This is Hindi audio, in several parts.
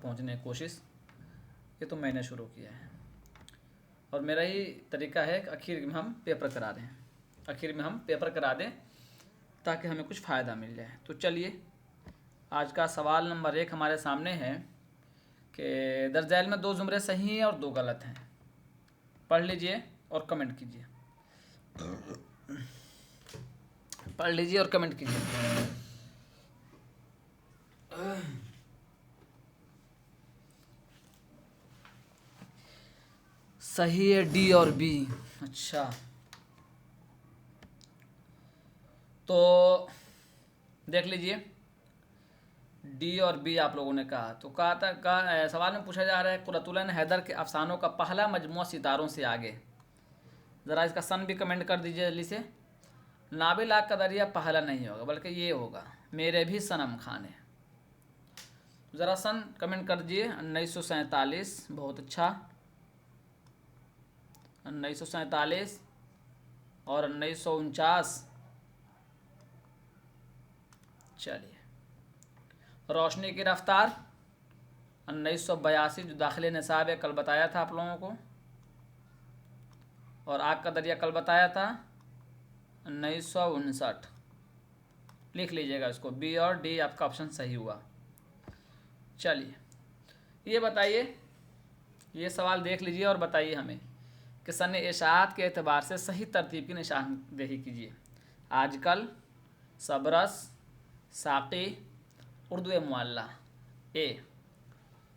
पहुंचने की कोशिश ये तो मैंने शुरू किया है और मेरा ही तरीका है कि आखिर में हम पेपर करा दें, आखिर में हम पेपर करा दें ताकि हमें कुछ फ़ायदा मिल जाए। तो चलिए आज का सवाल नंबर 1 हमारे सामने है कि दर्ज में 2 जुमरे सही हैं और 2 गलत हैं। पढ़ लीजिए और कमेंट कीजिए, पढ़ लीजिए और कमेंट कीजिए। सही है डी और बी। अच्छा तो देख लीजिए डी और बी आप लोगों ने कहा। तो सवाल में पूछा जा रहा है कुरतुल्लाह हैदर के अफसानों का पहला मजमूआ सितारों से आगे। ज़रा इसका सन भी कमेंट कर दीजिए जल्दी से। नाबिल आग का दरिया पहला नहीं होगा बल्कि ये होगा मेरे भी सनम खाने। ज़रा सन कमेंट कर दीजिए। 1947 बहुत अच्छा, 1947 और 1949। चलिए रोशनी की रफ्तार 1982 जो दाखिले निसाब है कल बताया था आप लोगों को, और आग का दरिया कल बताया था 1959। लिख लीजिएगा इसको, बी और डी आपका ऑप्शन सही हुआ। चलिए ये बताइए, ये सवाल देख लीजिए और बताइए हमें कि सन इशाअत के एतबार से सही तरतीब की निशानदेही कीजिए। आजकल, सबरस, साक़ी, उर्दू मुअल्ला। ए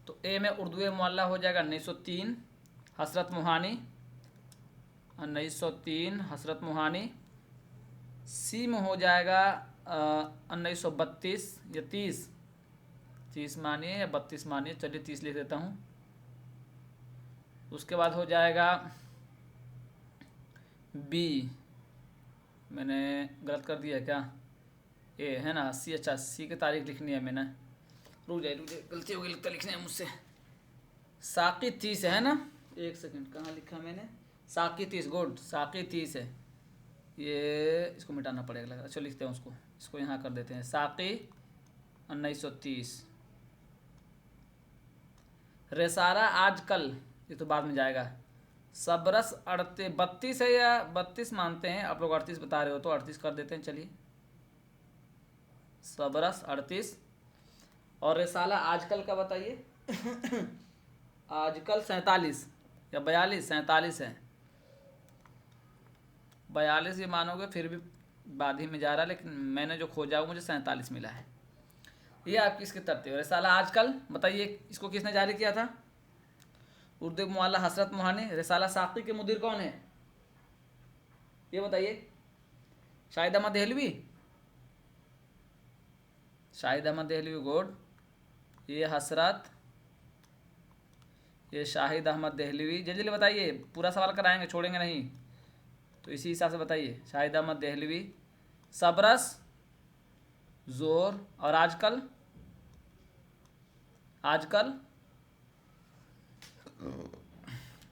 तो ए में उर्दू मुअल्ला हो जाएगा 1903 हसरत मुहानी, 1903 हसरत मुहानी। सी में हो जाएगा 1932 या 30 मानिए या 32 मानिए, चलिए 30 लिख देता हूँ। उसके बाद हो जाएगा बी, मैंने गलत कर दिया क्या, ए है ना 80। अच्छा सी की तारीख लिखनी है मैंने, रुक जाइए गलती हो गई लगता लिखने है मुझसे। साक़ी 30 है ना, एक सेकंड कहाँ लिखा मैंने, साक़ी 30, गुड साक़ी 30 है। ये इसको मिटाना पड़ेगा, अच्छा लिखते हैं उसको, इसको यहाँ कर देते हैं साक़ी 1930। रेसारा आजकल ये तो बाद में जाएगा। सबरस 32 है या 32 मानते हैं आप लोग, 38 बता रहे हो तो 38 कर देते हैं। चलिए सबरस 38 और रेसाला आजकल का बताइए आजकल 47 या 42, 47 है। 42 ये मानोगे फिर भी बाद ही में जा रहा है, लेकिन मैंने जो खोजा वो मुझे 47 मिला है। ये आपकी इसकी तरतीब। रिसाला आजकल बताइए इसको किसने जारी किया था, उर्दू मुअल्ला हसरत मुहानी। रिसाला साक़ी के मुदीर कौन है ये बताइए, शाहिद अहमद देहलवी, शाहिद अहमद देहलवी गुड। ये हसरत, ये शाहिद अहमद देहलवी। जल्दी बताइए, पूरा सवाल कराएंगे छोड़ेंगे नहीं, तो इसी हिसाब से बताइए। शाहिद अहमद देहलवी, सबरस, जोर और आजकल, आजकल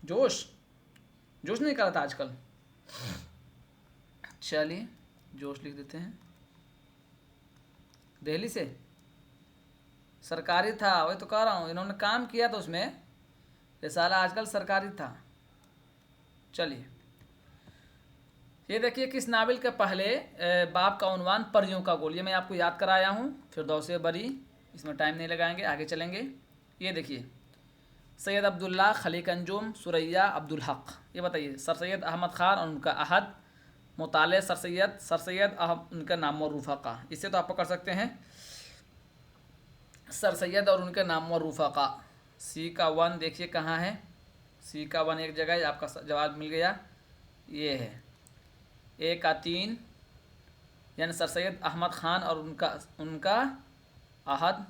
जोश, जोश नहीं करा था आजकल। चलिए जोश लिख देते हैं। दिल्ली से सरकारी था, वही तो कह रहा हूँ, इन्होंने काम किया था उसमें, रिसाला आजकल सरकारी था। चलिए ये देखिए किस नावल के पहले बाब का उन्वान परियों का गोल, ये मैं आपको याद कराया हूँ फिरदौस बरी, इसमें टाइम नहीं लगाएंगे, आगे चलेंगे। ये देखिए सैयद अब्दुल्ला, खलीक अंजुम, सुरैया, अब्दुल हक। ये बताइए सर सैयद अहमद खान और उनका अहद, मुताले सर सैयद उनका नाम और रूफ़ा। इससे तो आप पकड़ सकते हैं सर सैयद और उनके नाम और रूफ़ा। सी का 1 देखिए कहाँ है, सी का 1 एक जगह, आपका जवाब मिल गया, ये है। ए का 3 यानी सर सैयद अहमद ख़ान और उनका अहद,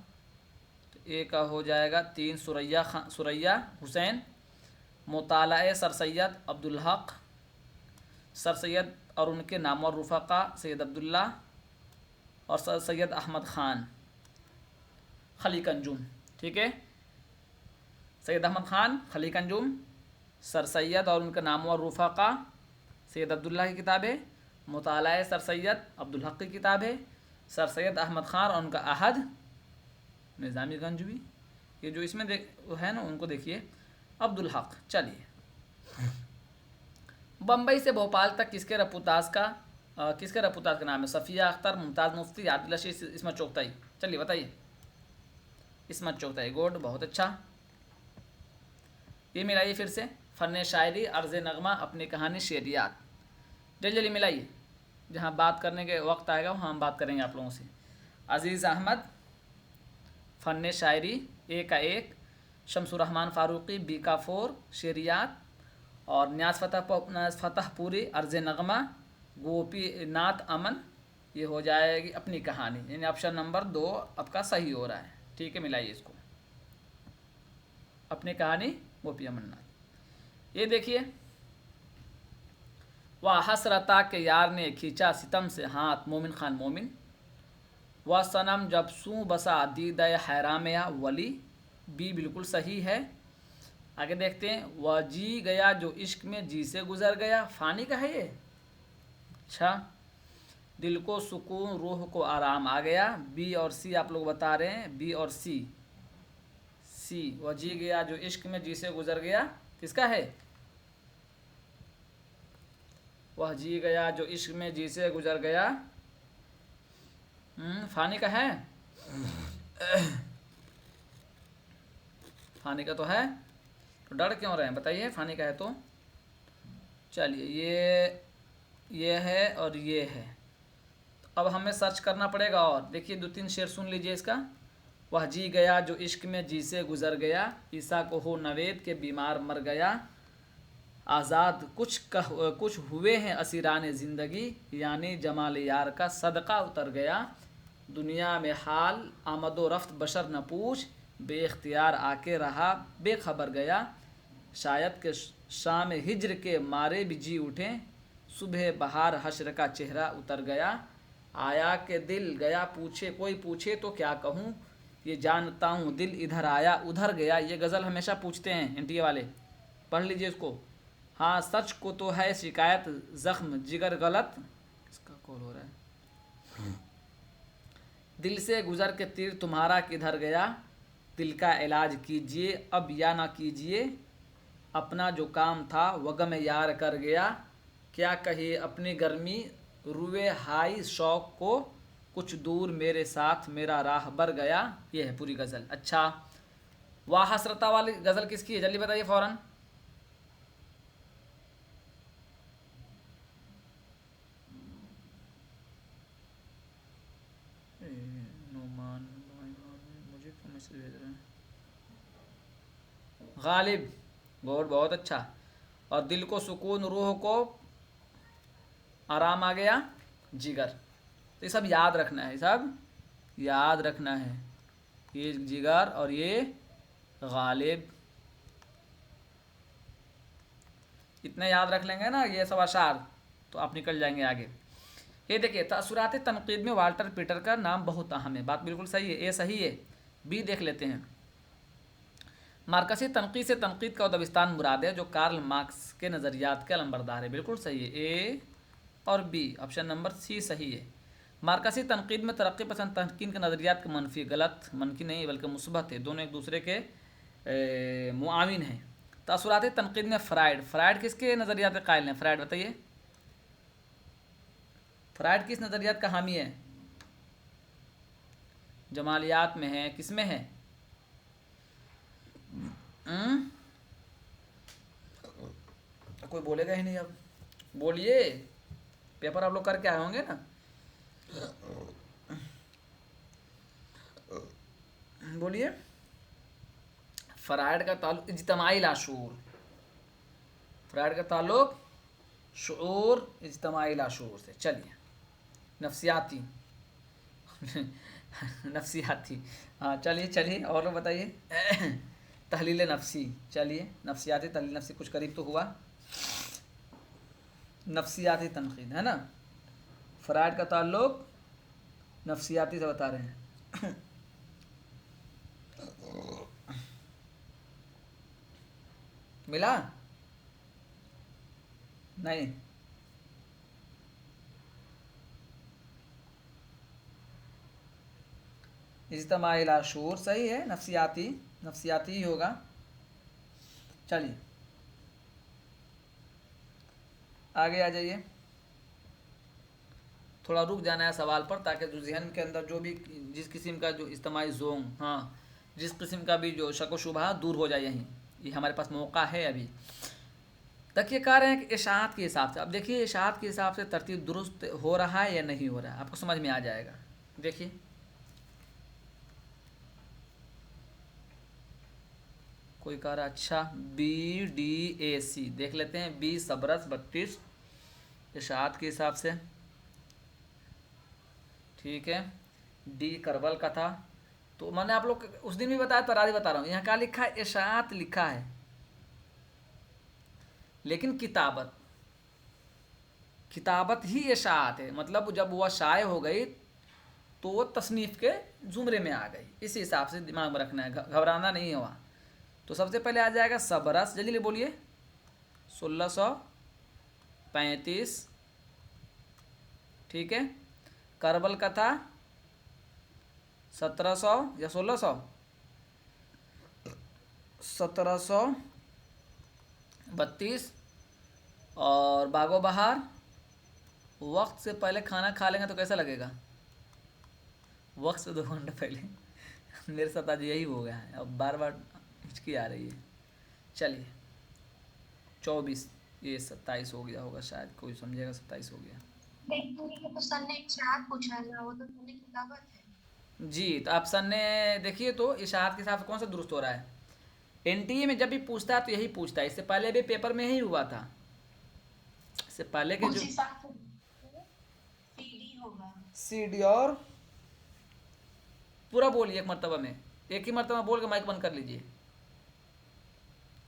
तो ए का हो जाएगा 3 सुरैया हुसैन। मुताला सर सैयद अब्दुल हक, सर सैयद और उनके नाम और रूफ़ा सैयद अब्दुल्ला और सर सैयद अहमद ख़ान, खलीक अंजुम। ठीक है, सैयद अहमद ख़ान, खलीक अंजुम, सर सैयद और उनका नाम और रूफ़ा सैयद अब्दुल्ला की किताब है। मुताला सर सैयद अब्दुल हक की किताब है। सर सैयद अहमद ख़ान और उनका अहद निज़ामी गंजवी, ये जो इसमें देख है ना, उनको देखिए, अब्दुल हक। चलिए, बम्बई से भोपाल तक किसके रपूतास का नाम है? सफ़िया अख्तर, मुमताज़ मुफ्ती, आदिल रशीद, इस्मत चुगताई। चलिए बताइए। इस्मत चुगताई, गुड, बहुत अच्छा। ये मिलाइए फिर से, फ़न शायरी, अर्ज़ नगमा, अपनी कहानी, शेरियात। जल्दी जल्दी मिलाइए, जहाँ बात करने के वक्त आएगा वहाँ हम बात करेंगे आप लोगों से। अज़ीज़ अहमद, फ़न शायरी, ए का एक, शम्सुर रहमान फ़ारूक़ी, बी का 4, शेरियात, और न्याज़ फ़तहपुरी, अर्ज़ नगमा, गोपी नाथ अमन, ये हो जाएगी अपनी कहानी। यानी ऑप्शन नंबर 2 आपका सही हो रहा है। ठीक है, मिलाइए इसको, अपनी कहानी, गोपी अमरनाथ। ये देखिए, वह हसरता के यार ने खींचा सितम से हाथ, मोमिन खान मोमिन। वह सनम जब सूँ बसा दीदे हैरामया वली, बी बिल्कुल सही है। आगे देखते हैं, वह जी गया जो इश्क में जी से गुजर गया, फ़ानी का है ये। अच्छा, दिल को सुकून रूह को आराम आ गया, बी और सी आप लोग बता रहे हैं, बी और सी। वह जी गया जो इश्क में जी से गुजर गया, किसका है? वह जी गया जो इश्क में जी से गुजर गया, फ़ानी का है। फ़ानी का तो है, तो डर क्यों रहे हैं बताइए, फ़ानी का है तो। चलिए, ये है और ये है, तो अब हमें सर्च करना पड़ेगा। और देखिए 2-3 शेर सुन लीजिए इसका। वह जी गया जो इश्क में जी से गुजर गया, ईसा को हो नवेद के बीमार मर गया, आज़ाद कुछ हुए हैं असीरान ज़िंदगी, यानी जमाल यार का सदका उतर गया, दुनिया में हाल आमदो रफ्त बशर न पूछ, बेख्तियार आके रहा बेखबर गया, शायद के शाम हिज्र के मारे भी जी उठें, सुबह बहार हश्र का चेहरा उतर गया, आया के दिल गया पूछे कोई पूछे तो क्या कहूँ, ये जानता हूँ दिल इधर आया उधर गया। ये गज़ल हमेशा पूछते हैं एनटीए वाले, पढ़ लीजिए इसको। हाँ, सच को तो है शिकायत, ज़ख्म जिगर गलत, इसका कॉल हो रहा है, दिल से गुजर के तीर तुम्हारा किधर गया, दिल का इलाज कीजिए अब या ना कीजिए, अपना जो काम था वगम यार कर गया, क्या कहिए अपनी गर्मी रुए हाई शौक को, कुछ दूर मेरे साथ मेरा राह बर गया। ये है पूरी गज़ल। अच्छा, वाह हसरता वाली गज़ल किसकी है, जल्दी बताइए फ़ौरन। नोमान, मुझे क्यों मैसेज भेज रहे हैं? गालिब, बहुत अच्छा। और दिल को सुकून रूह को आराम आ गया, जिगर। तो ये सब याद रखना है, सब याद रखना है, ये जिगर और ये गालिब, इतना याद रख लेंगे ना ये सब अशार, तो आप निकल जाएंगे आगे। ये देखिए, तअसुरात तनकीद में वाल्टर पीटर का नाम बहुत अहम है, बात बिल्कुल सही है, ए सही है। बी देख लेते हैं, मार्कसी तनकीद से तनकीद का उदबिस्तान मुराद है, जो कार्ल मार्क्स के नज़रियात के अलंबरदार है, बिल्कुल सही है, ए और बी, ऑप्शन नंबर सी सही है। मार्कसी तनकीद में तरक्की पसंद तहकीन के नज़रियात के मनफी, गलत, मनफी नहीं बल्कि मुस्बत है, दोनों एक दूसरे के मुआविन हैं। तअसुरात तनकीद में फ़्रायड किसके नज़रियात के कायल हैं, फ़्रायड बताइए, फ़्रायड किस नज़रियात का हामी है? जमालियात में है, किस में है? कोई बोलेगा ही नहीं, अब बोलिए, पेपर आप लोग करके आए होंगे ना, बोलिए। फ़्रायड का ताल्लुक इज्तिमाई लाशूर, फ़्रायड का ताल्लुक शूर इज्तिमाई लाशूर से। चलिए, नफ्सियाती नफ्सियाती, हाँ चलिए और लोग बताइए। तहलील नफ्सी, चलिए नफ्सियाती तहलील नफ्सी, कुछ करीब तो हुआ। नफ्सियाती तनकीद है ना, फ़्रायड का ताल्लुक नफ्सियाती से बता रहे हैं। मिला नहीं, इज्तिमाई लाशूर सही है, नफ्सियाती नफ्सियाती ही होगा। चलिए आगे आ जाइए, थोड़ा रुक जाना है सवाल पर, ताकि जो जहन के अंदर जो भी जिस किस्म का जो इज्तिमाई जोंग, हाँ, जिस किस्म का भी जो शक व शुबहा दूर हो जाए, यहीं ये हमारे पास मौका है अभी। देखिए कह रहे हैं कि इशाअत के हिसाब से, अब देखिए इशाअत के हिसाब से तरतीब दुरुस्त हो रहा है या नहीं हो रहा है, आपको समझ में आ जाएगा। देखिए कोई कह रहा है अच्छा BDAC देख लेते हैं, B सबरस 32 इशाअत के हिसाब से, ठीक है। D करबल का था। तो मैंने आप लोग उस दिन भी बताया, तरारी बता रहा हूँ, यहाँ क्या लिखा है, इशाअत लिखा है, लेकिन किताबत ही इशाअत है, मतलब जब वह शाये हो गई तो वो तसनीफ़ के ज़ुमरे में आ गई। इस हिसाब से दिमाग में रखना है, घबराना नहीं हुआ। तो सबसे पहले आ जाएगा सबरस, जल्दी बोलिए, 1635, ठीक है। करबल का था 1700 या 1600, 1732। और बागो बहार, वक्त से पहले खाना खा लेंगे तो कैसा लगेगा, वक्त से 2 घंटे पहले मेरे साथ आज यही हो गया है, अब बार बार हिचकी आ रही है। चलिए 24, ये 27 हो गया होगा शायद, कोई समझेगा 27 हो गया। तो सर ने इशाअत पूछा है ना, वो तो मैंने किताबत है। जी तो ऑप्शन ने देखिए, तो इशाअत के हिसाब से कौन सा दुरुस्त हो रहा है। NTA में जब भी पूछता है तो यही पूछता है, इससे पहले भी पेपर में यही हुआ था, इससे पहले के उस जो हिसाब से CD होगा। CD। और पूरा बोलिए एक मरतबा में, एक ही मरतबा बोल के माइक बंद कर लीजिए।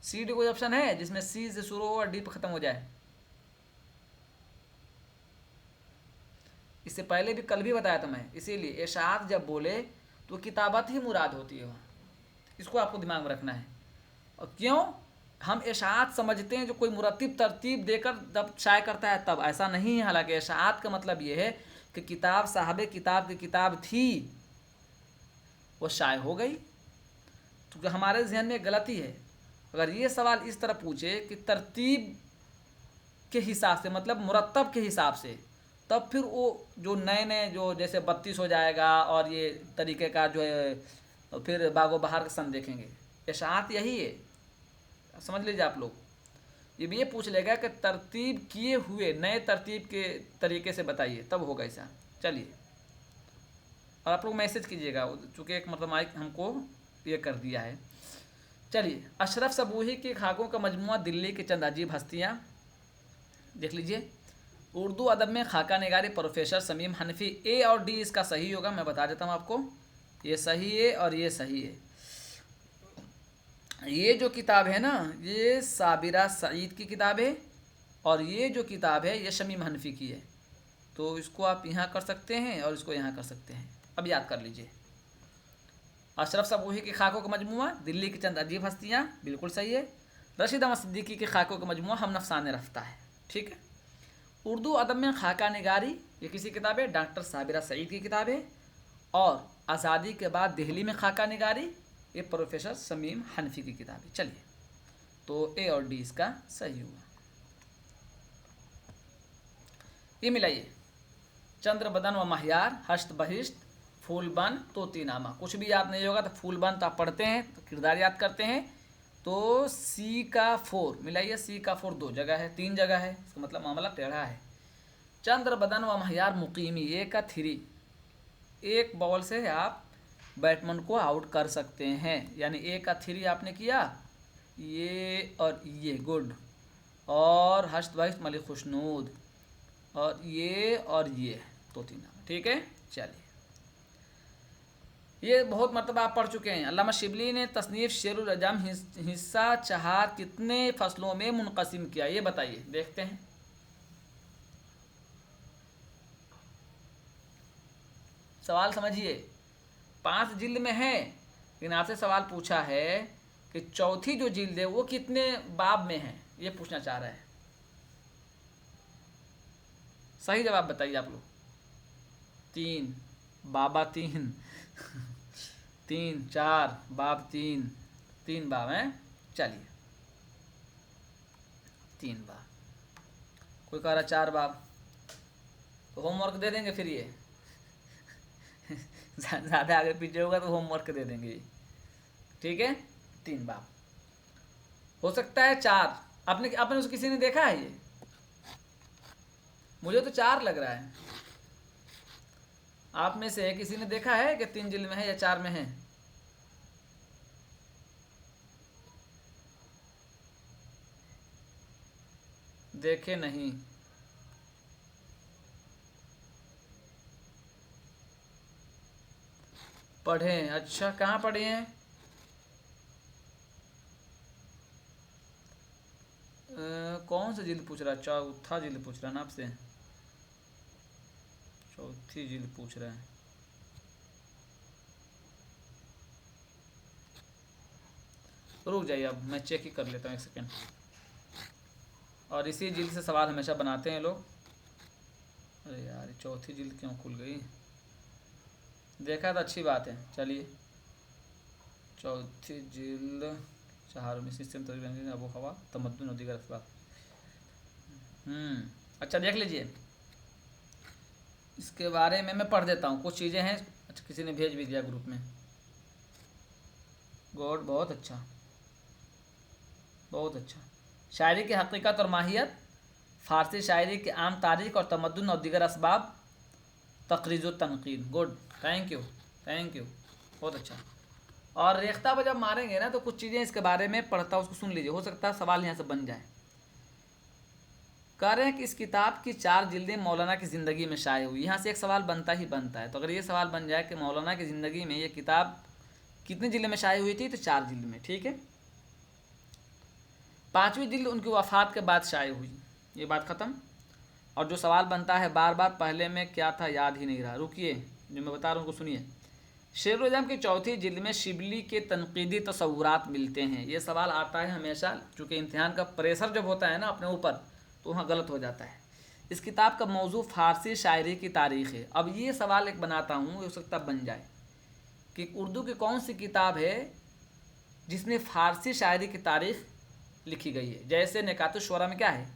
CD कोई ऑप्शन है जिसमें C से शुरू हो और D पे ख़त्म हो जाए। इससे पहले भी कल भी बताया था मैं, इसीलिए इशाअत जब बोले तो किताबत ही मुराद होती है वहाँ, इसको आपको दिमाग में रखना है। और क्यों हम इशाअत समझते हैं जो कोई मुरत्तिब तरतीब देकर जब शाये करता है तब, ऐसा नहीं है। हालांकि इशाअत का मतलब ये है कि किताब साहब किताब की किताब थी, वो शाये हो गई। तो हमारे जहन में गलती है, अगर ये सवाल इस तरह पूछे कि तरतीब के हिसाब से, मतलब मुरत्तब के हिसाब से, तब फिर वो जो नए नए जो जैसे 32 हो जाएगा और ये तरीके का जो है, फिर बागो बहार का सन देखेंगे। इशाअत यही है, समझ लीजिए आप लोग। ये पूछ लेगा कि तरतीब किए हुए नए तरतीब के तरीके से बताइए, तब होगा ऐसा। चलिए और आप लोग मैसेज कीजिएगा, चूँकि एक मतलब माइक हमको ये कर दिया है। चलिए अशरफ सबूही के खाकों का मजमूआ, दिल्ली के चंद अजीब हस्तियाँ, देख लीजिए। उर्दू अदब में खाका निगारी, प्रोफेसर समीम हनफी। A और D इसका सही होगा, मैं बता देता हूँ आपको, ये सही है और ये सही है। ये जो किताब है ना, ये साबिरा सईद की किताब है, और ये जो किताब है ये शमीम हनफी की है। तो इसको आप यहाँ कर सकते हैं और इसको यहाँ कर सकते हैं। अब याद कर लीजिए, अशरफ सबूही के खाकों का मजमूआ, दिल्ली की चंद अजीब हस्तियाँ, बिल्कुल सही है। रशीद अहमद सिद्दीकी के खाकों का मजमूआ, हम नफसाने रफ्ता है, ठीक है। उर्दू अदब में खाका निगारी, ये किसी किताब है, डॉक्टर साबिरा सईद की किताब है। और आज़ादी के बाद दिल्ली में खाका निगारी, ये प्रोफेसर समीम हनफी की किताब है। चलिए तो A और D इसका सही हुआ। ये मिलाइए, चंद्र बदन व महियार, हस्त बहिश्त, फूलबन, तोतीनामा। कुछ भी याद नहीं होगा तो फूलबन तो आप पढ़ते हैं तो किरदार याद करते हैं, तो C का 4 मिलाइए, C का 4 2 जगह है, 3 जगह है, इसका मतलब मामला टेढ़ा है। चंद्र बदन व महियार मुकीमी, A का 3, एक बॉल से आप बैट्समैन को आउट कर सकते हैं, यानी A का 3 आपने किया, ये और ये, गुड। और हस्त बहिश्त मलिक खुशनूद, और ये तोतीनामा, ठीक है। चलिए ये बहुत मतलब आप पढ़ चुके हैं। अल्लामा शिबली ने तसनीफ़ शेरुल अजम हिस्सा चहार कितने फसलों में मुनक़सिम किया, ये बताइए, देखते हैं। सवाल समझिए, 5 जिल्द में है, लेकिन आपसे सवाल पूछा है कि चौथी जो जिल्द है वो कितने बाब में है, ये पूछना चाह रहा है। सही जवाब बताइए आप लोग। 3 बाबा 3 3 4 बाब 3 3 बाब हैं। चलिए 3 बाब, कोई कह रहा 4 बाब, तो होमवर्क दे देंगे फिर ये ज़्यादा आगे पीछे होगा तो होमवर्क दे देंगे ये, ठीक है। 3 बाब हो सकता है 4, आपने उसको किसी ने देखा है ये? मुझे तो 4 लग रहा है। आप में से किसी ने देखा है कि 3 जिल्द में है या 4 में है? देखे नहीं, पढ़े? अच्छा, कहाँ पढ़े हैं? कौन सा जिल्द पूछ रहा है? चौथा जिल्द पूछ रहा है ना आपसे? चौथी जिल्द पूछ रहा है। रुक जाइए, अब मैं चेक ही कर लेता हूँ 1 सेकेंड। और इसी जिल्द से सवाल हमेशा बनाते हैं लोग। अरे यार, ये चौथी जिल्द क्यों खुल गई? देखा तो अच्छी बात है। चलिए, चौथी जिल्द, चहारुमी सिस्टम तरीके अबू हवा तमद्दुन और दीगर असबाब। अच्छा, देख लीजिए, इसके बारे में मैं पढ़ देता हूँ, कुछ चीज़ें हैं। अच्छा, किसी ने भेज भी दिया ग्रुप में। गॉड, बहुत अच्छा, बहुत अच्छा। शायरी की हकीकत और माहियत, फ़ारसी शायरी की आम तारीख और तमद्दुन और दीगर असबाब, तक़रीज़ व तनक़ीद। Good, thank you, thank you, बहुत अच्छा। और रेख्ता पर जब मारेंगे ना तो कुछ चीज़ें इसके बारे में पढ़ता, उसको सुन लीजिए, हो सकता है सवाल यहाँ से बन जाए। कह रहे हैं कि इस किताब की 4 जिल्दें मौलाना की ज़िंदगी में शाये हुई। यहाँ से एक सवाल बनता ही बनता है। तो अगर ये सवाल बन जाए कि मौलाना की ज़िंदगी में ये किताब कितनी जिल्द में शाये हुई थी, तो 4 जिल्द में, ठीक है। 5वीं जिल्द उनकी वफ़ात के बाद शाये हुई, ये बात ख़त्म। और जो सवाल बनता है बार बार, पहले में क्या था याद ही नहीं रहा, रुकिए जो मैं बता रहा हूँ उनको सुनिए। शेरुल अज़म की 4थी जिल्द में शिबली के तनक़ीदी तसव्वुरात मिलते हैं। ये सवाल आता है हमेशा, चूँकि इम्तिहान का प्रेशर जब होता है ना अपने ऊपर, तो वहाँ गलत हो जाता है। इस किताब का मौजू फ़ारसी शायरी की तारीख़ है। अब ये सवाल एक बनाता हूँ, हो सकता बन जाए कि उर्दू की कौन सी किताब है जिसमें फ़ारसी शायरी की तारीख़ लिखी गई है। जैसे निकातुश्शुअरा में क्या है,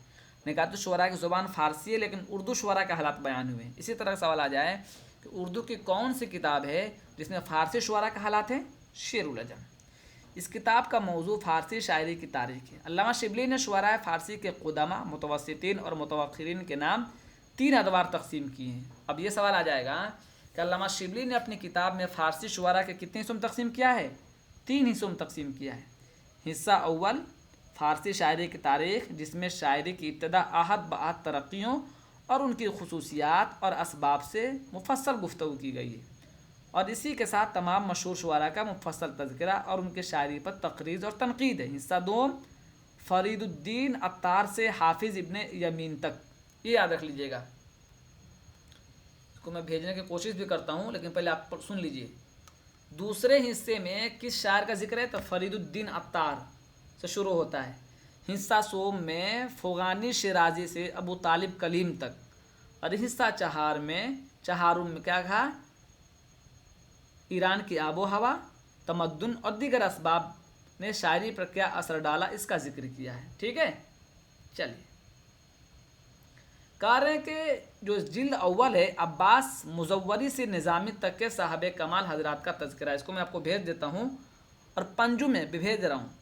निकातुश्शुअरा की ज़ुबान फ़ारसी है, लेकिन उर्दू शुअरा के हालात बयान हुए हैं। इसी तरह का सवाल आ जाए कि उर्दू की कौन सी किताब है जिसमें फ़ारसी शुअरा के हालात हैं, शेरुल अज़म। इस किताब का मौजू फ़ारसी शायरी की तारीख़ है। अल्लामा शिबली ने शुअरा फ़ारसी के क़ुदमा, मुतवस्सितीन और मुतवक्खिरीन के नाम 3 अदवार तकसीम किए हैं। अब ये सवाल आ जाएगा कि अल्लामा शिबली ने अपनी किताब में फ़ारसी शुअरा के कितने हिस्सों में तकसीम किया है? 3 हिस्सों में तकसीम किया है। हिस्सा अव्वल, फ़ारसी शायरी की तारीख़, जिसमें शायरी की इब्तदा आहद बआहद तरक्कियों और उनकी खुसूसियात और असबाब से मुफस्सल गुफ्तगू की गई है, और इसी के साथ तमाम मशहूर शुअरा का मुफस्सल तज़किरा और उनके शायरी पर तक़रीज़ और तनक़ीद है। हिस्सा 2, फ़रीदुद्दीन अत्तार से हाफिज़ इब्न यमीन तक। ये याद रख लीजिएगा, इसको मैं भेजने की कोशिश भी करता हूँ, लेकिन पहले आप सुन लीजिए। दूसरे हिस्से में किस शायर का जिक्र है? तो फ़रीदुद्दीन अत्तार से शुरू होता है। हिस्सा सोम में फ़ुगानी शिराजी से अबू तालिब कलीम तक। और हिस्सा 4 में, चहारुम में क्या कहा? ईरान की आबो हवा, तमद्दुन और दीगर असबाब ने शायरी पर क्या असर डाला, इसका जिक्र किया है, ठीक है। चलिए, कह रहे हैं कि जो जिल्द अव्वल है, अब्बास मुज़व्वरी से निज़ामी तक के साहबे कमाल हजरात का तज़किरा है। इसको मैं आपको भेज देता हूँ, और पंजुम में भी भेज रहा हूँ।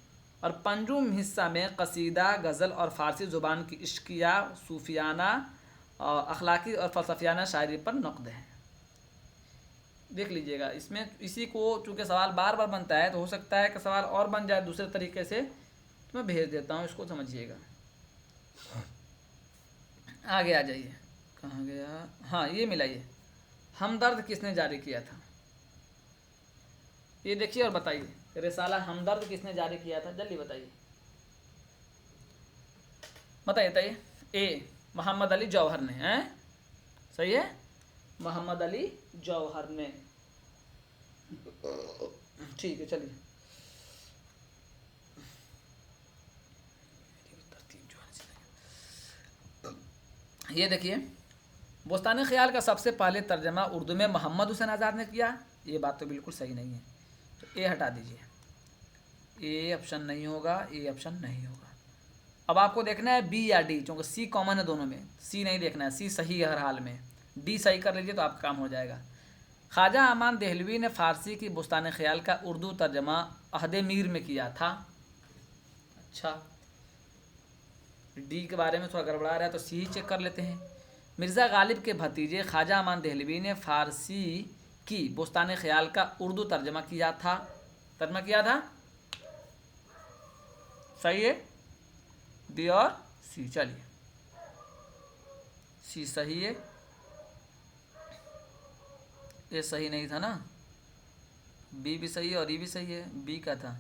और पंजुम हिस्सा में कसीदा, गज़ल और फ़ारसी ज़ुबान की इश्किया, सूफियाना, अखलाकी और फ़लसफ़ियाना शायरी पर नक़द है। देख लीजिएगा, इसमें इसी को चूँकि सवाल बार बार बनता है, तो हो सकता है कि सवाल और बन जाए दूसरे तरीके से, तो मैं भेज देता हूँ, इसको समझिएगा। आगे आ जाइए, कहाँ गया? हाँ, ये मिलाइए, हमदर्द किसने जारी किया था? ये देखिए और बताइए, रिसाला हमदर्द किसने जारी किया था? जल्दी बताइए, बताइए। ए, मोहम्मद अली जौहर ने, हैं? सही है, मोहम्मद अली जौहर ने, ठीक है। चलिए, ये देखिए, बोस्तानी ख्याल का सबसे पहले तर्जमा उर्दू में मोहम्मद हुसैन आज़ाद ने किया। ये बात तो बिल्कुल सही नहीं है, तो ए हटा दीजिए। ए ऑप्शन नहीं होगा, ए ऑप्शन नहीं होगा। अब आपको देखना है बी या डी, क्योंकि सी कॉमन है दोनों में, सी नहीं देखना है, सी सही है हर हाल में, डी सही कर लीजिए तो आपका काम हो जाएगा। ख्वाजा अमान देहलवी ने फ़ारसी की बुस्तान ख्याल का उर्दू तर्जमा अहद मीर में किया था। अच्छा, डी के बारे में थोड़ा गड़बड़ा रहा है तो सी ही चेक कर लेते हैं। मिर्ज़ा गालिब के भतीजे ख्वाजा अमान देहलवी ने फ़ारसी की बुस्तान ख्याल का उर्दू तर्जमा किया था। तर्जमा किया था, सही है, बी और सी। चलिए, सी सही है, ये सही नहीं था ना, बी भी सही है और ई भी सही है, बी का था,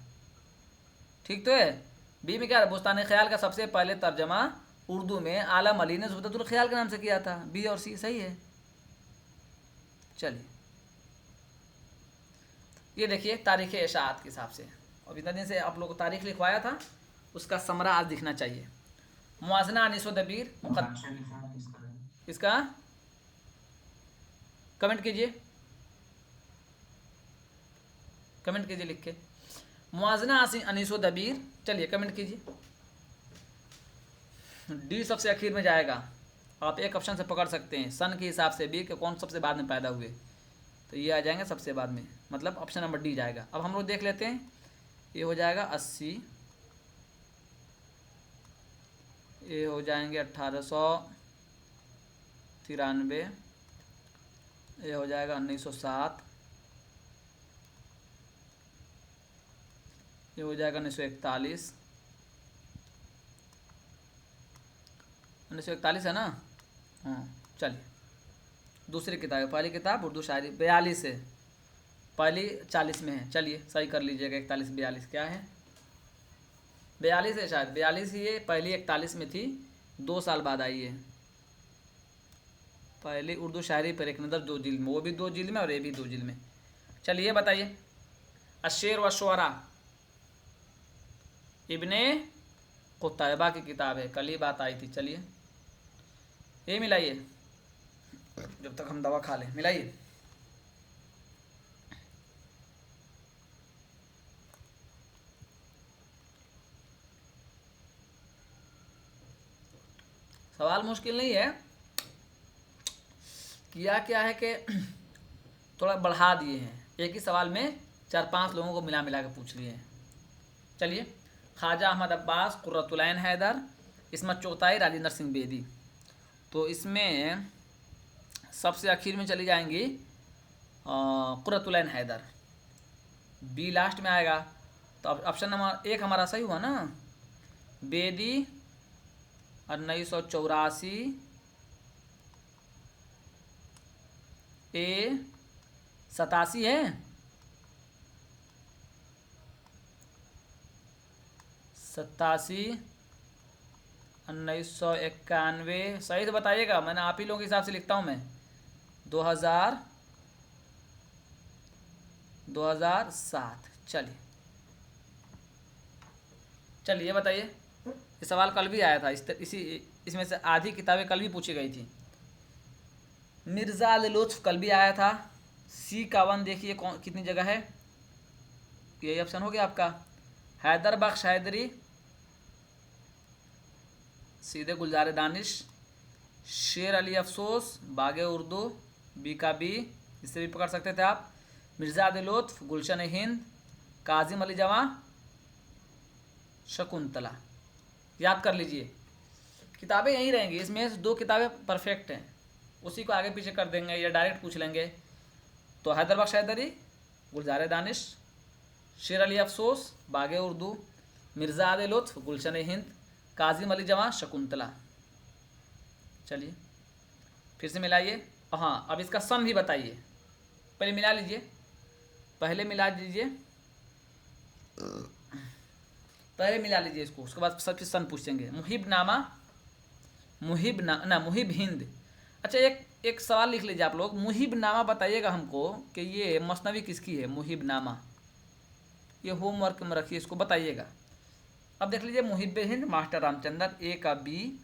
ठीक तो है। बी में क्या है, बुस्तान ख्याल का सबसे पहले तर्जमा उर्दू में आलम अली ने ज़ुबदतुल ख्याल के नाम से किया था। बी और सी सही है। चलिए, ये देखिए तारीख़ इशाअत के हिसाब से, और इतना दिन से आप लोगों को तारीख़ लिखवाया था, उसका समरा आज दिखना चाहिए। मुआजना अनीस व दबीर इसका कमेंट कीजिए, कमेंट कीजिए लिख के, मुआजना अनीस व दबीर। चलिए कमेंट कीजिए। डी सबसे आखिर में जाएगा, आप एक ऑप्शन से पकड़ सकते हैं, सन के हिसाब से बी के कौन सबसे बाद में पैदा हुए, तो ये आ जाएंगे सबसे बाद में, मतलब ऑप्शन नंबर डी जाएगा। अब हम लोग देख लेते हैं, ये हो जाएगा 80, ये हो जाएंगे 1893, ये हो जाएगा 1907, ये हो जाएगा 1941, 1941 है ना, हाँ। चलिए, दूसरी किताब है, पहली किताब उर्दू शायरी 42 है, पहली 40 में है। चलिए सही कर लीजिएगा, 41 42 क्या है, 42 है शायद, 42 ही है, पहली 41 में थी, 2 साल बाद आई है। पहली उर्दू शायरी पर एक नज़र 2 जिल्द में, वो भी 2 जिल्द में और ये भी 2 जिल्द में। चलिए बताइए, अशेर व शुअरा इब्ने कुतैबा की किताब है, कल ही बात आई थी। चलिए ये मिलाइए, जब तक हम दवा खा लें, मिलाइए। सवाल मुश्किल नहीं है, किया क्या है कि थोड़ा बढ़ा दिए हैं, एक ही सवाल में 4-5 लोगों को मिला मिला के पूछ लिए हैं। चलिए, ख्वाजा अहमद अब्बास, कुर्रतुल ऐन हैदर, इस्मत चुगताई, राजेंद्र सिंह बेदी। तो इसमें सबसे आखिर में चली जाएंगी कुर्रतुल ऐन हैदर, बी लास्ट में आएगा। तो अब ऑप्शन नंबर 1 हमारा सही हुआ ना, बेदी 1984, ए 87 है, 87, 1991 सही तो बताइएगा, मैंने आप ही लोगों के हिसाब से लिखता हूँ मैं, 2007। चलिए चलिए, ये बताइए, ये सवाल कल भी आया था, इसमें से आधी किताबें कल भी पूछी गई थी। मिर्ज़ा अल लुत्फ़ कल भी आया था। सी का 1 देखिए कौन कितनी जगह है, यही ऑप्शन हो गया आपका। हैदर बख्श हैदरी, सीधे गुलजार दानिश, शेर अली अफसोस, बागे उर्दू, बी का बी, इससे भी पकड़ सकते थे आप। मिर्ज़ा अल लुत्फ़, गुलशन हिंद, काजिम अली जवां, शकुंतला। याद कर लीजिए, किताबें यहीं रहेंगी, इसमें से 2 किताबें परफेक्ट हैं, उसी को आगे पीछे कर देंगे या डायरेक्ट पूछ लेंगे। तो हैदर बख्श हैदरी, गुलजार दानिश, शेर अली अफसोस, बागे उर्दू, मिर्ज़ा अल लुत्फ़, गुलशन हिंद, काजिम अली जवां, शकुंतला। चलिए फिर से मिलाइए। हाँ, अब इसका सन भी बताइए, पहले मिला लीजिए, पहले मिला दीजिए, पहले मिला लीजिए इसको, उसके बाद सबसे सन पूछेंगे। मुहिब नामा, मुहिब हिंद। अच्छा, एक सवाल लिख लीजिए आप लोग, मुहिब नामा बताइएगा हमको कि ये मसनवी किसकी है, मुहिब नामा, ये होमवर्क में रखिए, इसको बताइएगा। अब देख लीजिए, मुहिब हिंद मास्टर रामचंद्र, ए का B,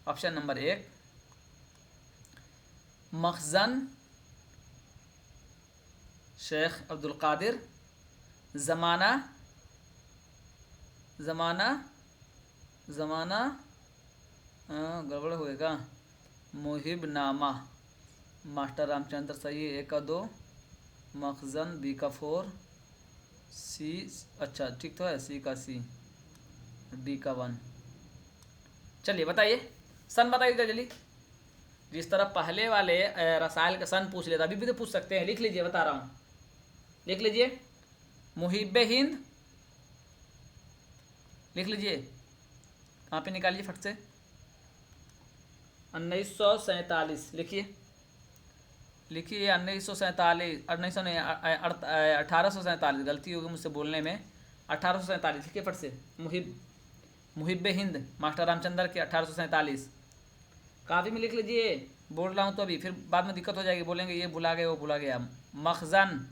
option number 1। Makhzan Sheikh Abdul Qadir, Zamana Zamana, ज़माना गड़बड़ होएगा। मुहिब नामा, मास्टर रामचंद्र सही है, 1 का 2। मखजन, बी का 4। सी, अच्छा ठीक तो है, सी का सी, डी का 1। चलिए बताइए, सन बताइए जल्दी। जिस तरह पहले वाले रसायल का सन पूछ लेता, अभी भी तो पूछ सकते हैं। लिख लीजिए, बता रहा हूँ, लिख लीजिए। मुहिब हिंद लिख लीजिए, कहाँ पे निकालिए फट से। 1947 लिखिए, लिखिए 1947, 1900 नहीं, 1847, गलती होगी मुझसे बोलने में। 1847 लिखिए फट से। मुहिब हिंद मास्टर रामचंद्र के 1847 काफ़ी में लिख लीजिए। बोल रहा हूँ तो अभी फिर बाद में दिक्कत हो जाएगी, बोलेंगे ये भुला गए वो भुला गया। मखजन,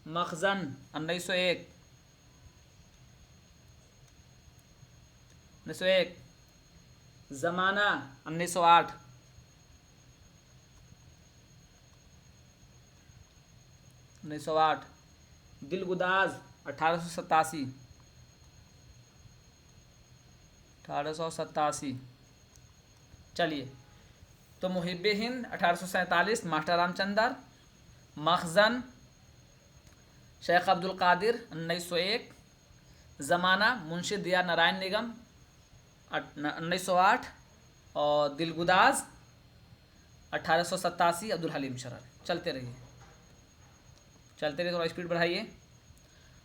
मखजन 1901, 1901। ज़माना 1908, 1908। दिलगुदाज 1887, 1887। चलिए, तो मुहिब हिंद 1847 मास्टर रामचंद्र, मखजन शेख अब्दुल कादिर 1901, ज़माना मुंशी दिया नारायण निगम 1908, और दिलगुदाज 1887 अब्दुल हलीम शरर। चलते रहिए, चलते रहिए, थोड़ा स्पीड बढ़ाइए।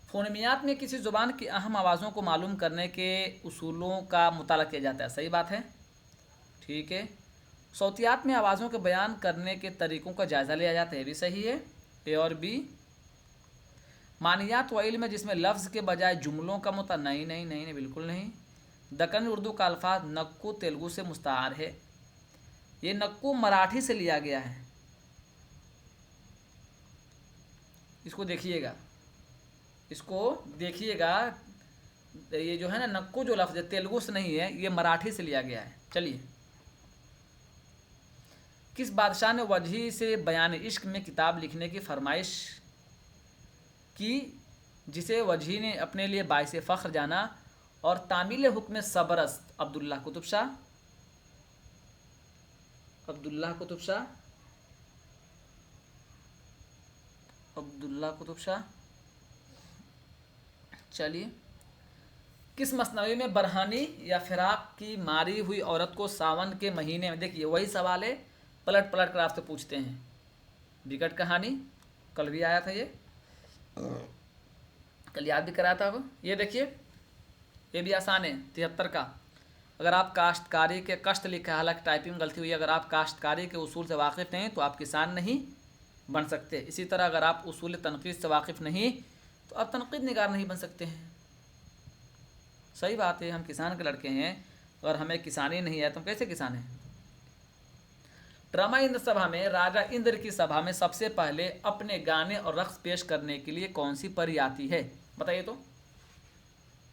फ़ोनेमियात में किसी ज़ुबान की अहम आवाज़ों को मालूम करने के उसूलों का मुताला किया जाता है, सही बात है, ठीक है। सौतियात में आवाज़ों के बयान करने के तरीक़ों का जायज़ा लिया जाता है, ये भी सही है, ए और बी। मानियात व इल्म जिसमें लफ्ज़ के बजाय जुमलों का मुता, नहीं नहीं नहीं नहीं, बिल्कुल नहीं। दक्कन उर्दू का अल्फाज नक्कू तेलुगु से मुस्तार है, ये नक्कू मराठी से लिया गया है, इसको देखिएगा, इसको देखिएगा। ये जो है ना नक्कू जो लफ्ज़ है तेलुगु से नहीं है, ये मराठी से लिया गया है। चलिए, किस बादशाह ने वजही से बयान इश्क में किताब लिखने की फरमाइश की, जिसे वजही ने अपने लिए बाइसे फ़ख्र जाना, और तामील हुक्म सबरस्त अब्दुल्ला कुतुब शाह, अब्दुल्ला कुतुब शाह, अब्दुल्ला कुतुब शाह। चलिए, किस मसनवी में बरहानी या फिराक की मारी हुई औरत को सावन के महीने में, देखिए वही सवाल है, पलट पलट कर आपसे पूछते हैं। विकट कहानी, कल भी आया था ये, कल याद भी कराया था। अब ये देखिए, ये भी आसान है, 73 का। अगर आप काश्तकारी के कष्ट लिखा है, हालांकि टाइपिंग गलती हुई है। अगर आप काश्तकारी के उसूल से वाकिफ़ नहीं तो आप किसान नहीं बन सकते। इसी तरह अगर आप उसूल तनक़ीद से वाकिफ़ नहीं तो आप तनक़ीद निगार नहीं बन सकते हैं। सही बात है, हम किसान के लड़के हैं, अगर हमें किसानी नहीं है तो हम कैसे किसान हैं। ड्रामा इंद्र सभा में राजा इंद्र की सभा में सबसे पहले अपने गाने और रक़्स पेश करने के लिए कौन सी परी आती है, बताइए तो।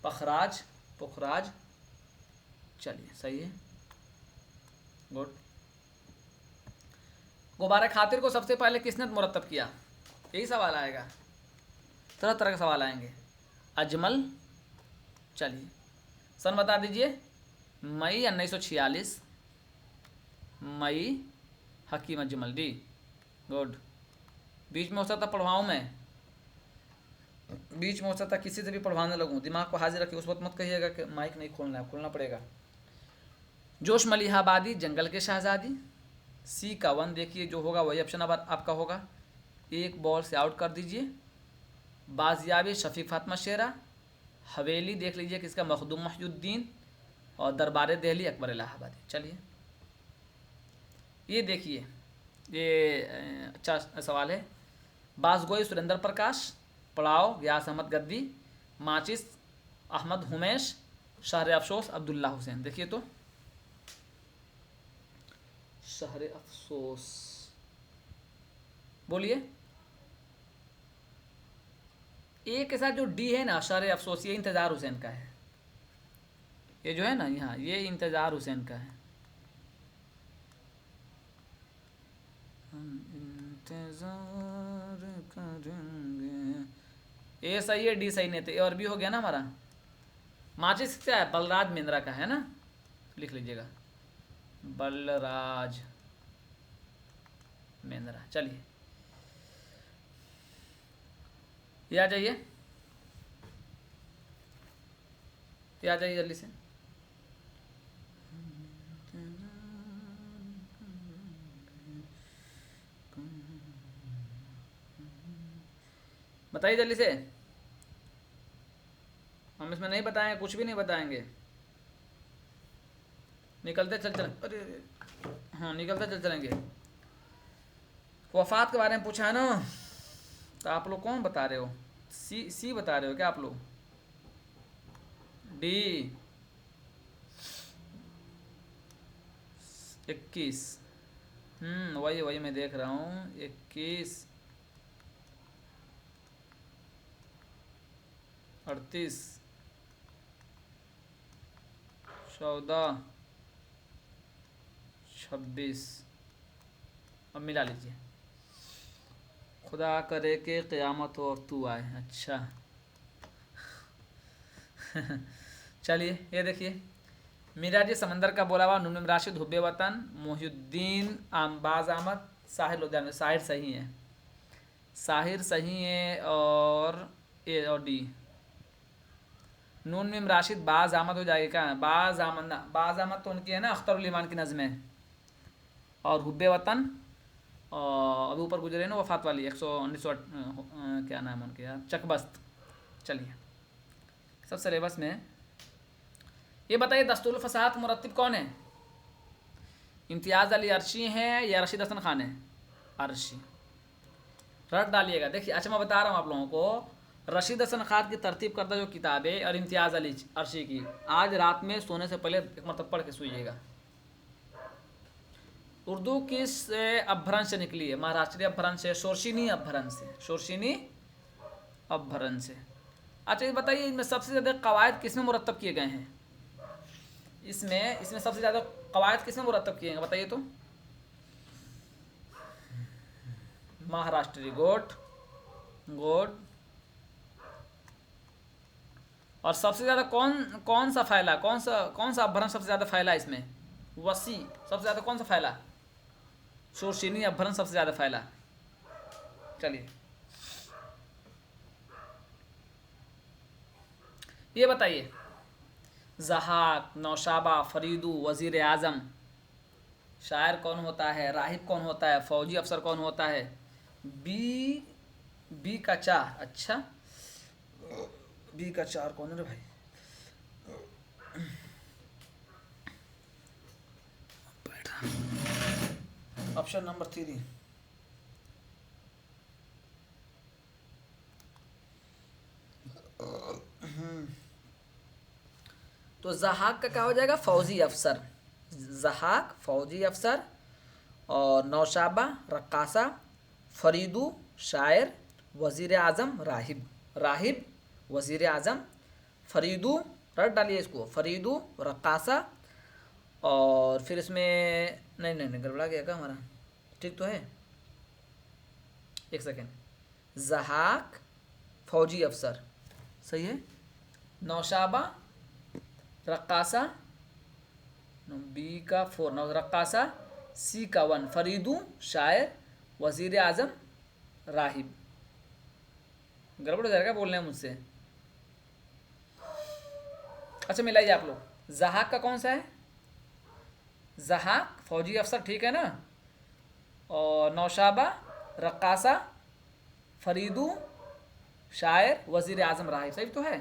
पखराज, पुखराज, चलिए सही है, गुड। गुब्बारा खातिर को सबसे पहले किसने मुरतब किया, यही सवाल आएगा, तरह तरह के सवाल आएंगे। अजमल, चलिए सन बता दीजिए। मई 1946, मई, हकीम अजमल, डी, गुड। बीच में हो सकता पढ़वाऊँ मैं, बीच में हो सकता किसी से भी पढ़वाने लगूँ, दिमाग को हाजिर रखिए, उस वक्त मत कहिएगा कि माइक नहीं खोलना है, खोलना पड़ेगा। जोश मलिहाबादी, जंगल के शहजादी, सी का 1 देखिए, जो होगा वही ऑप्शन अब आपका होगा, एक बॉल से आउट कर दीजिए। बाजियाबी शफी फातमा शेरा, हवेली देख लीजिए किसका, मखदूम मोहिउद्दीन, और दरबार दिल्ली अकबर इलाहाबादी। चलिए, ये देखिए, ये अच्छा सवाल है। बासगोई सुरेंद्र प्रकाश, पड़ाव गयास अहमद गद्दी, माचिस अहमद हुमैश, शहर अफसोस अब्दुल्ला हुसैन। देखिए तो, शहर अफसोस, बोलिए। ए के साथ जो डी है ना, शहर अफसोस, ये इंतज़ार हुसैन का है, ये जो है ना यहाँ, ये इंतज़ार हुसैन का है। हम इंतज़ार करेंगे, ए सही है, डी सही नहीं थे, ए और बी हो गया ना हमारा। माचिस क्या है? बलराज मेंद्रा का है ना, लिख लीजिएगा बलराज मेंद्रा। चलिए ये आ जाइए, ये आ जाइए जल्दी से। बताइए जल्दी से, हम इसमें नहीं बताएंगे, कुछ भी नहीं बताएंगे। निकलते चल चलें, अरे हाँ निकलते चल चलेंगे। वफात के बारे में पूछा है ना, तो आप लोग कौन बता रहे हो? सी बता रहे हो क्या आप लोग? डी 21। वही वही मैं देख रहा हूँ, 21 38 14 26। अब मिला लीजिए। खुदा करे कि क़यामत हो और तू आए। अच्छा चलिए ये देखिए, मिराज समंदर का बोला हुआ, नून राशिद, हुब्बे वतन, मोहिउद्दीन, आमबाज अहमद, साहिर लुधियानवी। साहिर सही है, साहिर सही है, और ए और डी। नून मीम राशिद, बाज अहमद हो जाएगा क्या? बाज अहमद ना, बाज अहमद तो उनकी है ना, अख्तर उल ईमान की नज़म है। और हुब्बे वतन और अभी ऊपर गुजरे ना वफात वाली 119 क्या नाम है उनके यार, चकबस्त। चलिए सब सिलेबस में है। ये बताइए दस्तूर फसाहत मुरत्तिब कौन है? इम्तियाज़ अली अर्शी हैं या रशीद हसन खान है? अर्शी। रट डालिएगा। देखिए अच्छा मैं बता रहा हूँ आप लोगों को, रशीद हसन खान की तरतीब करता जो किताबें और इम्तियाज़ अली अर्शी की, आज रात में सोने से पहले एक मतलब पढ़ के सोइएगा। उर्दू किस अपभ्रंश से निकली है? महाराष्ट्रीय अपभ्रंश से, शोरशीनी अपभ्रंश से, शोरशीनी अपभ्रंश से। अच्छा ये बताइए, इनमें सबसे ज़्यादा कवायद किसमें मुरत्तब किए गए हैं? इसमें सबसे ज़्यादा कवायद किसमें मुरत्तब किए हैं बताइए तो? महाराष्ट्री गोट और सबसे ज़्यादा कौन सा फैला, कौन सा अपभ्रंश सबसे ज़्यादा फैला इसमें? वसी सबसे ज़्यादा कौन सा फैला? शोरशीनी अपभ्रंश सबसे ज़्यादा फैला। चलिए ये बताइए, ज़हाक, नौशाबा, फरीदू, वज़ीर आज़म, शायर कौन होता है? राहिब कौन होता है? फौजी अफसर कौन होता है? बी का 4। अच्छा बी का 4 कौन है रे भाई? Option number 3। तो ज़हाक का क्या हो जाएगा? फौजी अफसर। ज़हाक फौजी अफसर, और नौशाबा रक्कासा, फरीदू शायर, वज़ीर आज़म राहिब। राहिब वज़ीर आज़म, फरीदू रट डालिए इसको, फरीदू रक्कासा, और फिर इसमें नहीं गड़बड़ा गया क्या हमारा? ठीक तो है, एक सेकेंड। ज़हाक फौजी अफसर सही है, नौशाबा रक्कासा, बी का 4 नौ रक्कासा, सी का 1 फरीदू शायर, वज़ीर आज़म राहिब। गड़बड़ हो जाएगा बोलने मुझसे। अच्छा मिलाइए आप लोग, ज़हाक का कौन सा है? ज़हाक फौजी अफसर ठीक है ना, और नौशाबा रक्कासा, फरीदू शायर, वज़ीर आज़म राहिब सही तो है।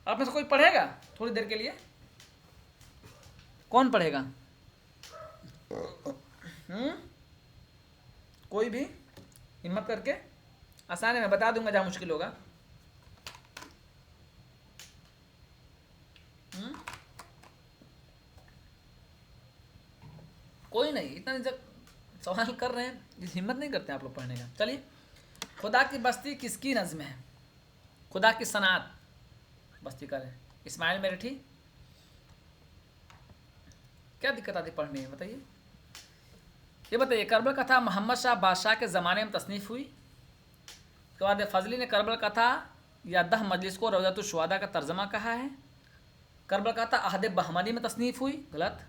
आप में से कोई पढ़ेगा थोड़ी देर के लिए? कौन पढ़ेगा? कोई भी हिम्मत करके? आसान है, मैं बता दूंगा जहाँ मुश्किल होगा। कोई नहीं, इतना जब सवाल कर रहे हैं हिम्मत नहीं करते आप लोग पढ़ने का। चलिए, खुदा की बस्ती किसकी नज़्म है? खुदा की सनात बस्ती का है इस्माइल मेरठी। क्या दिक्कत आती पढ़ने में बताइए? ये बताइए, करबल कथा मोहम्मद शाह बादशाह के ज़माने में तसनीफ़ हुई? तो बाद फजली ने करबल कथा या दह मजलिस को रौज़तुश शुहदा का तर्जमा कहा है। करबल कथा अहद बहमनी में तसनीफ़ हुई, गलत।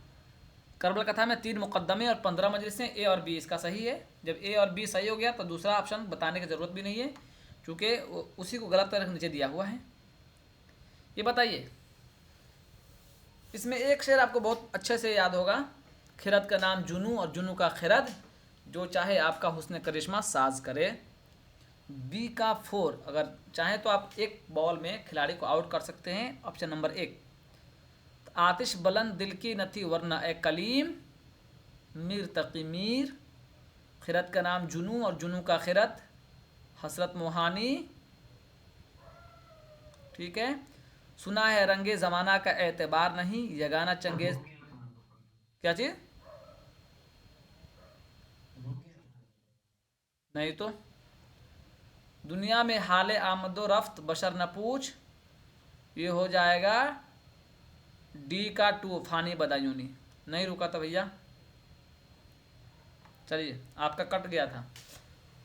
करबल कथा में 3 मुकदमे और 15 मजलिसें, ए और बी इसका सही है। जब ए और बी सही हो गया तो दूसरा ऑप्शन बताने की ज़रूरत भी नहीं है, चूँकि उसी को गलत करके नीचे दिया हुआ है। ये बताइए, इसमें एक शेर आपको बहुत अच्छे से याद होगा, खिरद का नाम जुनू और जुनू का खिरद, जो चाहे आपका हुस्न करिश्मा साज करे। बी का 4, अगर चाहें तो आप एक बॉल में खिलाड़ी को आउट कर सकते हैं। ऑप्शन नंबर 1, आतिश बुलंद दिल की नथी वरना ए कलीम, मीर तकी मीर, खिरद का नाम जुनू और जुनू का खिरद, हसरत मोहानी, ठीक है। सुना है रंगे ज़माना का एतबार नहीं, यगाना चंगेज, क्या चीज़ नहीं तो। दुनिया में हाले आमदो रफ्त बशर न पूछ, ये हो जाएगा डी का 2, फानी बदायूनी। नहीं रुका था भैया, चलिए आपका कट गया था।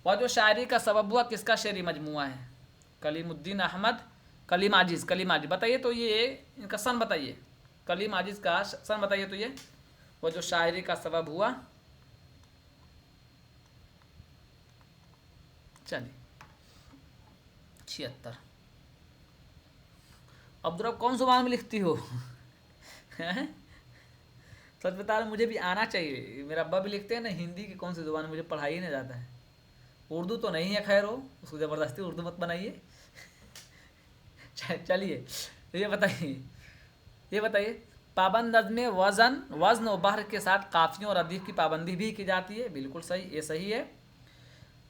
वह जो शायरी का सबब हुआ किसका शेरी मजमुआ है? कलीमुद्दीन अहमद, कलीम आजिज़, कलीम आजिज़ बताइए तो ये इनका सन बताइए, कलीम आजिज़ का सन बताइए तो ये वह जो शायरी का सबब हुआ। चलिए 76। अब्दुल कौन ज़ुबान में लिखती हो? सच बता रहा, मुझे भी आना चाहिए। मेरा अब्बा भी लिखते हैं ना हिंदी की, कौन सी ज़ुबान मुझे पढ़ाई ही नहीं जाता है। उर्दू तो नहीं है, खैर हो उसको ज़बरदस्ती उर्दू मत बनाइए। चलिए ये बताइए पाबंद नज़्म वज़न और बहर के साथ काफ़ियों और अदीफ की पाबंदी भी की जाती है। बिल्कुल सही, ये सही है।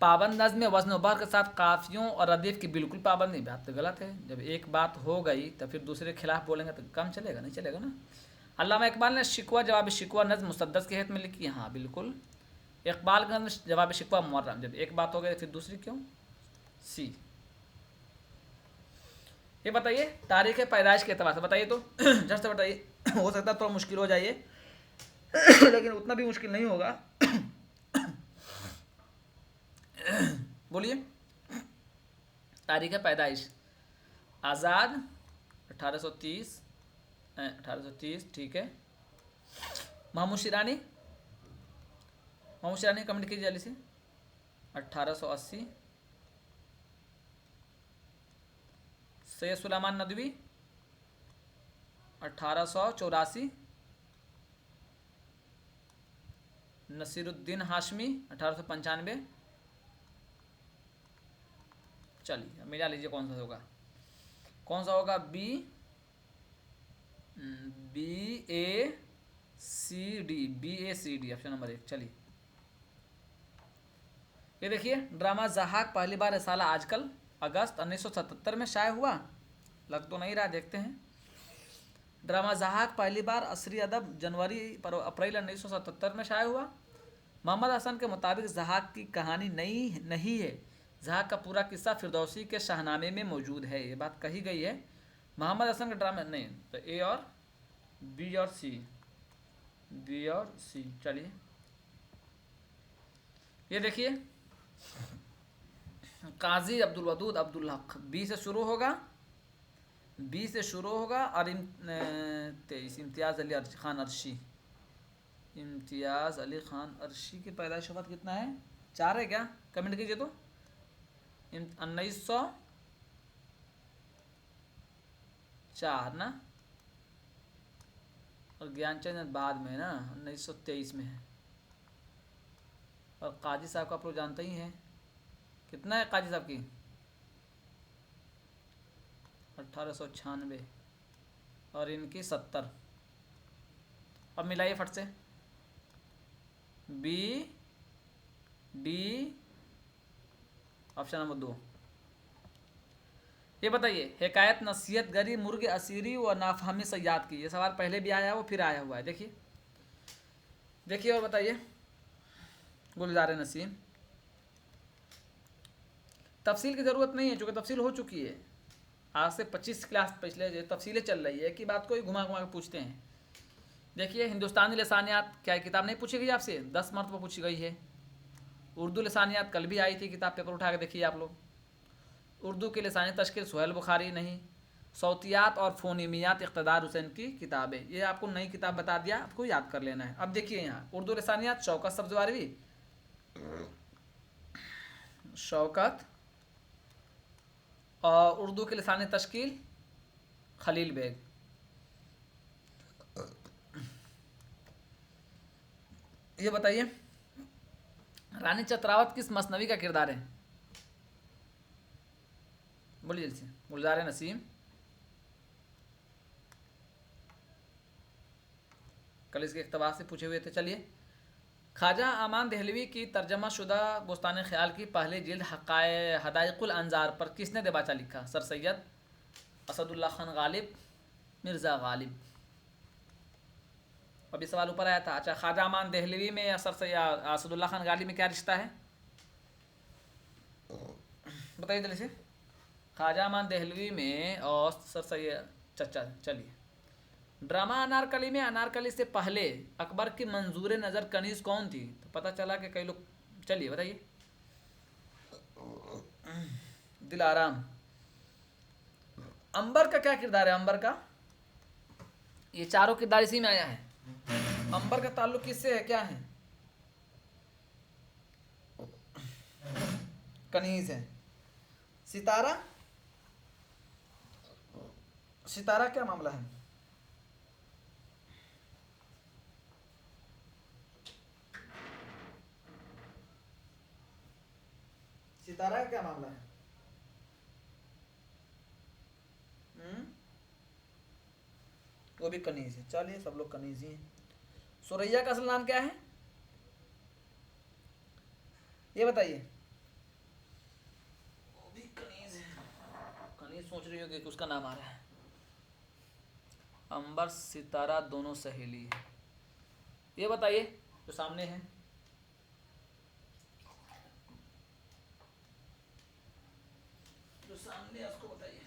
पाबंद नज़्म वज़न और बहर के साथ काफ़ियों और अदीफ की बिल्कुल पाबंदी, बात तो गलत है। जब एक बात हो गई तो फिर दूसरे के खिलाफ बोलेंगे तो काम चलेगा? नहीं चलेगा ना। अल्लामा इकबाल ने शिकवा जवाब शिकवा नज़्म मुसद्दस के हैत में लिखी, हाँ बिल्कुल। इकबाल का जवाब शिकवा मुअर्रम, जब एक बात हो गई फिर दूसरी क्यों? सी। ये बताइए तारीख़ पैदाइश के अतबार से बताइए तो, झट से बताइए। हो सकता है थोड़ा मुश्किल हो जाइए, लेकिन उतना भी मुश्किल नहीं होगा। बोलिए तारीख़ पैदाइश। आज़ाद 1830, ठीक है। महमूद शिरानी कमेंट कीजिए जल्दी से। 1880। सैयद सुलेमान नदवी 1884। नसीरुद्दीन हाशमी 1895। चलिए मिला लीजिए कौन सा होगा, बी ए सी डी, ऑप्शन नंबर 1। चलिए ये देखिए, ड्रामा ज़हाक पहली बार रिसाला आजकल अगस्त 1977 में शाये हुआ, लग तो नहीं रहा, देखते हैं। ड्रामा ज़हाक पहली बार असरी अदब जनवरी अप्रैल 1977 में शाये हुआ। मोहम्मद हसन के मुताबिक ज़हाक की कहानी नहीं है, ज़हाक का पूरा किस्सा फिरदौसी के शाहनामे में मौजूद है, ये बात कही गई है। मोहम्मद हसन का ड्रामा नहीं, तो ए और बी और सी। चलिए ये देखिए, काजी अब्दुल वदूद अब्दुल हक, बी से शुरू होगा और 23 इम्तियाज़ अली खान अर्शी की पैदाइश वक्त कितना है? 4 है क्या? कमेंट कीजिए तो। 1904 ना, और ज्ञानचंद बाद में ना 1923 में है। और काजी साहब का आप लोग जानते ही हैं, कितना है काजी साहब की? 1896 और इनकी 70। अब मिलाइए फट से, बी डी, ऑप्शन नंबर 2। ये बताइए हिकायत नसीहत गरी मुर्ग असीरी व नाफहमी सयाद की, ये सवाल पहले भी आया है वो फिर आया हुआ है। देखिए और बताइए। गुलजार नसीम, तफसील की ज़रूरत नहीं है चूँकि तफसील हो चुकी है। आज से 25 क्लास पिछले जो तफसीलें चल रही है कि बात को ही घुमा के पूछते हैं। देखिए हिंदुस्तानी लसानियात, क्या किताब नहीं पूछी गई आपसे? 10 मरतबा पूछी गई है। उर्दू लसानियात कल भी आई थी किताब, पेपर उठा के देखिए आप लोग। उर्दू की लिसानी तश्कील सुहेल बुखारी नहीं। सौतियात और फ़ोनीमियात इक़्तिदार हुसैन की किताबें, ये आपको नई किताब बता दिया, आपको याद कर लेना है। अब देखिए यहाँ उर्दू लिसानियात शौकत सब्ज़वारवी, शौकत, और उर्दू की लिसानी तश्कील खलील बेग। ये बताइए रानी चतरावत किस मसनवी का किरदार है? बोलिए जल्दी से। गुलजार नसीम, कल इसके इख्तबार से पूछे हुए थे। चलिए, ख्वाजा अमान दहलवी की तर्जमा शुदा बुस्तान ख्याल की पहली जिल्द हदाइकुल अंजार पर किसने दबाचा लिखा? सर सैयद असदुल्ला खान गालिब, मिर्ज़ा गालिब। अभी सवाल ऊपर आया था। अच्छा, ख्वाजा अमान दहलवी में या सर सैयद असदुल्ला खान गालिब में क्या रिश्ता है? बताइए जल्दी से। ख्वाजा अमान दहलवी में और सर सैयद, चचा। चलिए, ड्रामा अनारकली में अनारकली से पहले अकबर की मंजूर नज़र कनीज़ कौन थी? तो पता चला कि कई लोग। चलिए बताइए। दिलाराम। अंबर का क्या किरदार है? अंबर का, ये चारों किरदार इसी में आया है। अंबर का ताल्लुक किससे है, क्या है? कनीज है। सितारा, सितारा क्या मामला है? सितारा का क्या मामला है? वो भी कनीज है। चलिए, सब लोग कनीज ही हैं। सुरैया का असल नाम क्या है, ये बताइए। वो भी कनीज है। कनीज सोच रही होगी कि उसका नाम आ रहा है। अंबर सितारा दोनों सहेली है। ये बताइए जो सामने है, जो सामने है उसको बताइए।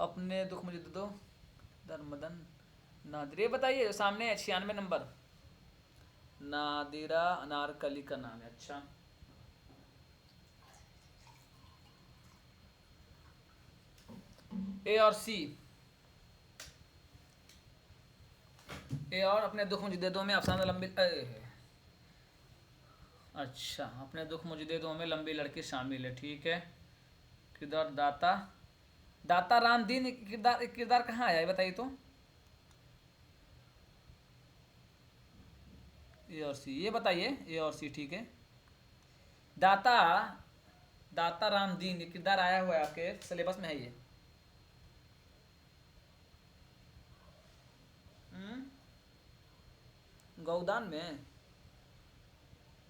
अपने दुख मुझे दे दो, दरमदन नादिर। ये बताइए जो सामने है 96 नंबर, नादिरा अनारकली का नाम है। अच्छा, ए और सी। ए और अपने दुख मुझे दे दो में अफसाना लंबी, अच्छा, अपने दुख मुझे दे दो में लंबी लड़की शामिल है। ठीक है। किरदार दाता, दाता राम दीन किरदार, किरदार कहाँ आया ये बताइए तो। ए और सी, ये बताइए। ए और सी ठीक है। दाता, दाता राम दीन ये किरदार आया हुआ है आपके सिलेबस में है ये। गौदान में,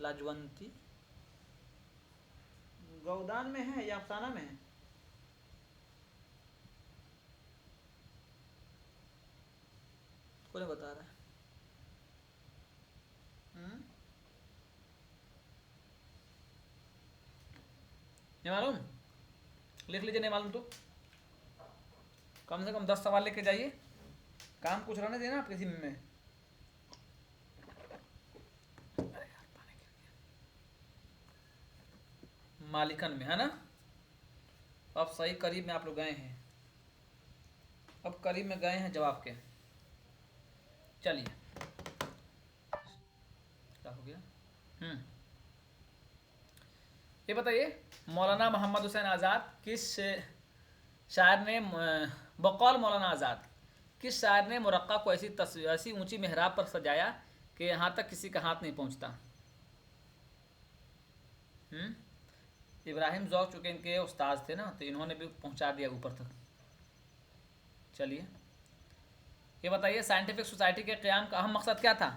लाजवंती गौदान में है या अफसाना में है? कौन बता रहा है? नहीं मालूम? लिख लीजिए, नहीं मालूम तो कम से कम 10 सवाल लेके जाइए, काम कुछ रहने देना आप किसी में। मालिकन में है ना? अब सही करीब में आप लोग गए हैं, अब करीब में गए हैं जवाब के। चलिए, क्या हो गया? ये बताइए मौलाना मोहम्मद हुसैन आज़ाद किस शायर ने, बकौल मौलाना आज़ाद किस शायर ने मुरक्का को ऐसी ऊंची मेहराब पर सजाया कि यहाँ तक किसी का हाथ नहीं पहुँचता? इब्राहिम ज़ौक़ चूँकि इनके उस्ताद थे ना, तो इन्होंने भी पहुँचा दिया ऊपर तक। चलिए, ये बताइए साइंटिफिक सोसाइटी के क़याम का अहम मकसद क्या था?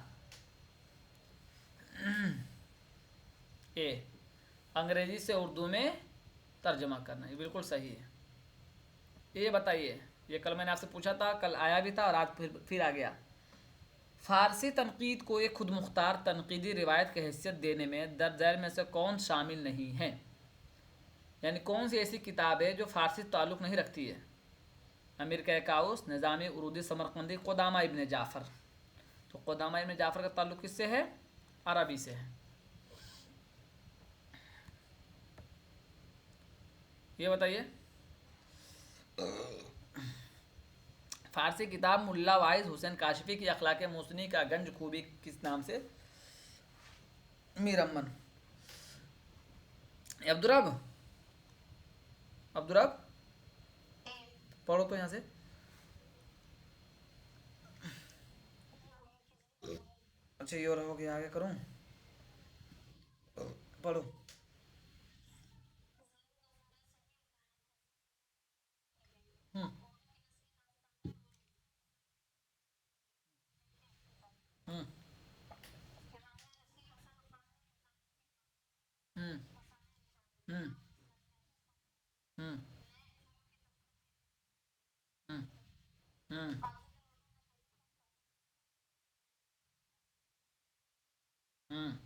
ए, अंग्रेज़ी से उर्दू में तर्जमा करना, ये बिल्कुल सही है। ये बताइए, ये कल मैंने आपसे पूछा था, कल आया भी था और आज फिर आ गया। फ़ारसी तनकीद को एक खुद मुख्तार तनकीदी रिवायत की हैसियत देने में दर्ज झैल में से कौन शामिल नहीं है? यानी कौन सी ऐसी किताब है जो फ़ारसी ताल्लुक़ नहीं रखती है? अमीर कहकाउस, निज़ामी उरूदी समरकंदी, क़ुदामा इब्न जाफ़र। तो क़ुदामा इब्न जाफ़र का ताल्लुक़ किससे है? अरबी से है। ये बताइए। फारसी किताब मुल्ला वाइज हुसैन काशिफी की अखलाक मुसनी का गंज खूबी किस नाम से? मीर अमन। अब्दुरब। अब्दुरब, पढ़ो तो यहाँ से। अच्छा ये और हो गया, आगे करूँ? पढ़ो। हम्म। हम्म। हम्म। हम्म। हम्म। हम्म। हम्म। हम्म।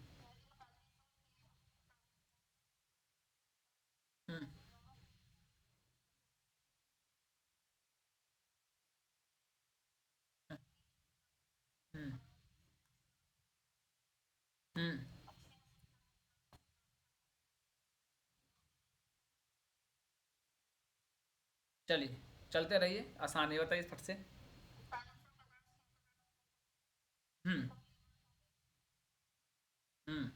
हम्म। हम्म। हम्म। चलिए, चलते रहिए, आसान है, बताइए फट से। हम्म। हम्म।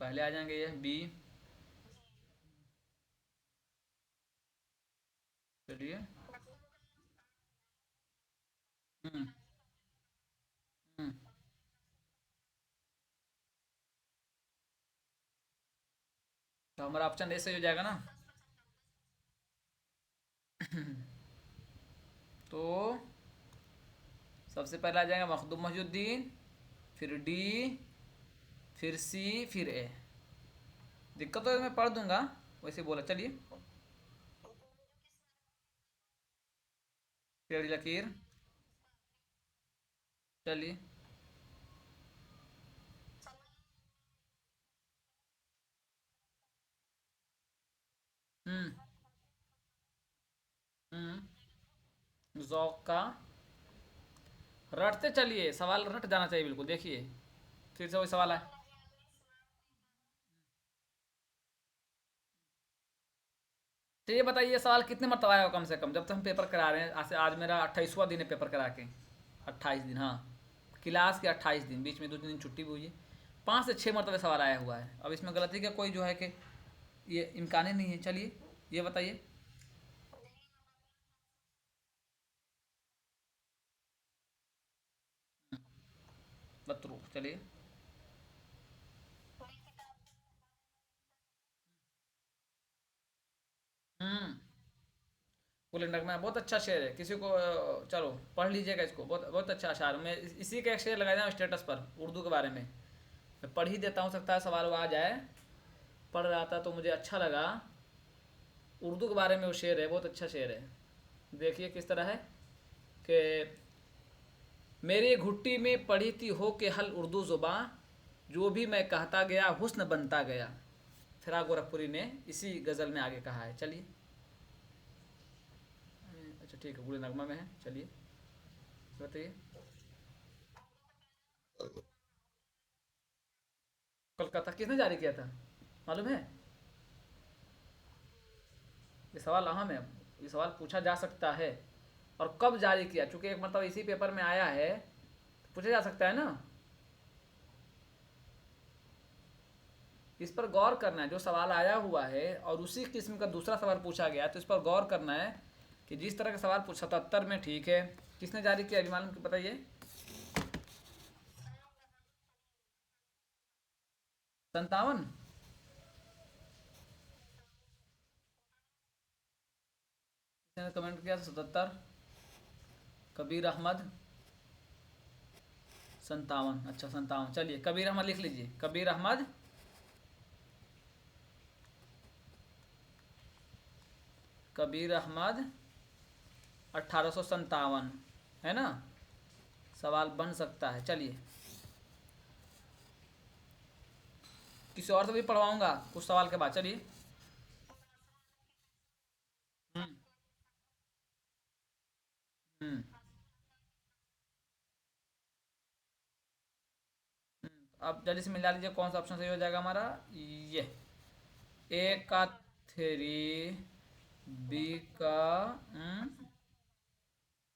पहले आ जाएंगे ये बी। चलिए। हम्म। हम्म। तो हमारा ऑप्शन ए सही हो जाएगा ना? तो सबसे पहले आ जाएगा मखदूम महीउद्दीन, फिर डी, फिर सी, फिर ए। दिक्कत तो मैं पढ़ दूंगा, वैसे बोला। चलिए। टेढ़ी लकीर। चलिए। हम्म। हम्म। जौक का। रटते चलिए, सवाल रट जाना चाहिए बिल्कुल। देखिए, फिर से वही सवाल है। तो ये बताइए, सवाल कितने मरतबा आया हो कम से कम, जब तक हम पेपर करा रहे हैं? आज मेरा 28वां दिन है पेपर करा के। 28 दिन, हाँ। क्लास के 28 दिन, बीच में 2 दिन छुट्टी भी हुई है। 5 से 6 मरतबे सवाल आया हुआ है। अब इसमें गलती का कोई जो है कि ये इम्कान ही नहीं है। चलिए, ये बताइए। बतरू, चलिए। हम्म। गुल्लक नगमा बहुत अच्छा शेर है। किसी को चलो पढ़ लीजिएगा इसको, बहुत बहुत अच्छा अशार। मैं इसी का एक शेर लगाया हूँ स्टेटस पर उर्दू के बारे में। मैं पढ़ ही देता हूँ, सकता है सवाल वो आ जाए। पढ़ रहा था तो मुझे अच्छा लगा। उर्दू के बारे में वो शेर है, बहुत अच्छा शेर है। देखिए किस तरह है कि मेरे घुट्टी में पढ़ी थी हो के हल उर्दू ज़ुबां, जो भी मैं कहता गया हुस्न बनता गया। फिराक गोरखपुरी ने इसी गज़ल में आगे कहा है। चलिए। अच्छा ठीक है, गुल नगमा में है। चलिए, बताइए। कोलकाता किसने जारी किया था, मालूम है? ये सवाल अहम है। ये सवाल पूछा जा सकता है। और कब जारी किया, चूंकि एक मतलब इसी पेपर में आया है, तो पूछा जा सकता है ना। इस पर गौर करना है, जो सवाल आया हुआ है और उसी किस्म का दूसरा सवाल पूछा गया है, तो इस पर गौर करना है कि जिस तरह का सवाल 77 में ठीक है। किसने जारी किया, अभी मालूम बताइए। 57। किसने कमेंट किया 77? कबीर अहमद। 57, अच्छा 57। चलिए, कबीर अहमद लिख लीजिए, कबीर अहमद। कबीर अहमद 1857, है ना? सवाल बन सकता है। चलिए, किसी और से भी पढ़वाऊंगा कुछ सवाल के बाद। चलिए। हम्म। हम्म। अब जल्दी से मिला लीजिए कौन सा ऑप्शन सही हो जाएगा हमारा। ये ए का थ्री, बी का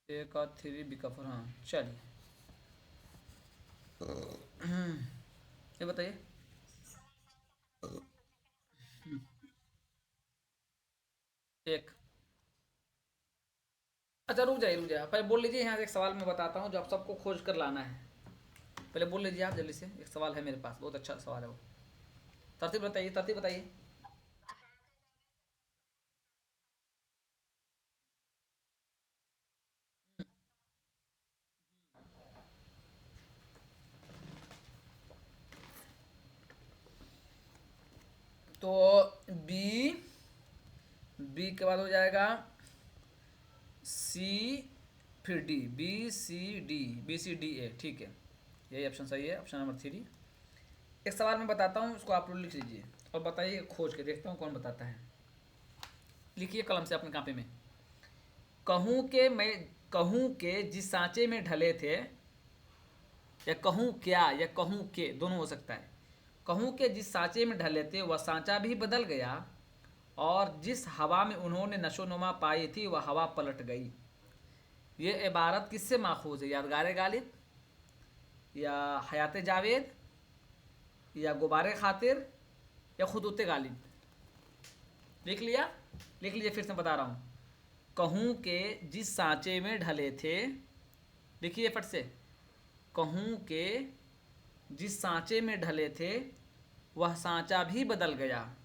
ए का थ्री, बी का फोर। हाँ चलिए, ये बताइए। एक, अच्छा रुक जाइए पहले बोल लीजिए। यहाँ से एक सवाल मैं बताता हूँ जो आप सबको खोज कर लाना है। पहले बोल लीजिए आप जल्दी से, एक सवाल है मेरे पास, बहुत अच्छा सवाल है वो। तरतीब बताइए, तरतीब बताइए। तो बी, बी के बाद हो जाएगा सी, फिर D, B C D, B C D A, ठीक है, यही ऑप्शन सही है, ऑप्शन नंबर थ्री। एक सवाल मैं बताता हूँ, उसको आप लोग लिख लीजिए और बताइए, खोज के देखता हूँ कौन बताता है। लिखिए कलम से अपने कापे में। कहूँ के जिस सांचे में ढले थे, या कहूँ क्या या कहूँ के, दोनों हो सकता है। कहूँ के जिस सांचे में ढले थे वह सांचा भी बदल गया, और जिस हवा में उन्होंने नशोनुमा पाई थी वह हवा पलट गई। ये इबारत किससे माखूज है? यादगार गालिब, या हयात जावेद, या गुबार खातिर, या खुदूत गालिब? लिख लिया? लिख लीजिए, फिर से बता रहा हूँ। कहूँ के जिस सांचे में ढले थे, लिखिए फट से। कहूँ के जिस सांचे में ढले थे वह सांचा भी बदल गया,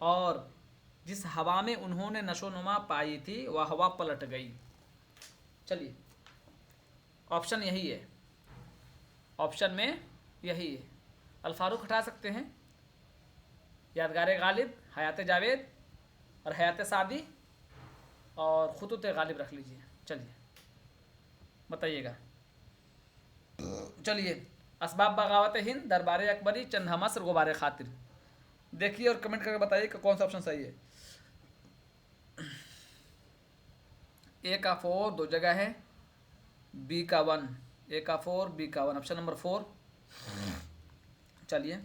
और जिस हवा में उन्होंने नशोनुमा पाई थी वह हवा पलट गई। चलिए, ऑप्शन यही है, ऑप्शन में यही है। अल फारूक हटा सकते हैं, यादगार गालिब, हयात जावेद और हयात सादी और खुतूत गालिब रख लीजिए। चलिए बताइएगा। चलिए, असबाब बगावत हिंद, दरबार अकबरी, चंद हमसर, गुबार खातिर। देखिए और कमेंट करके बताइए कि कौन सा ऑप्शन सही है। ए का फोर दो जगह है, बी का वन, ए का फोर, बी का वन, ऑप्शन नंबर फोर। चलिए,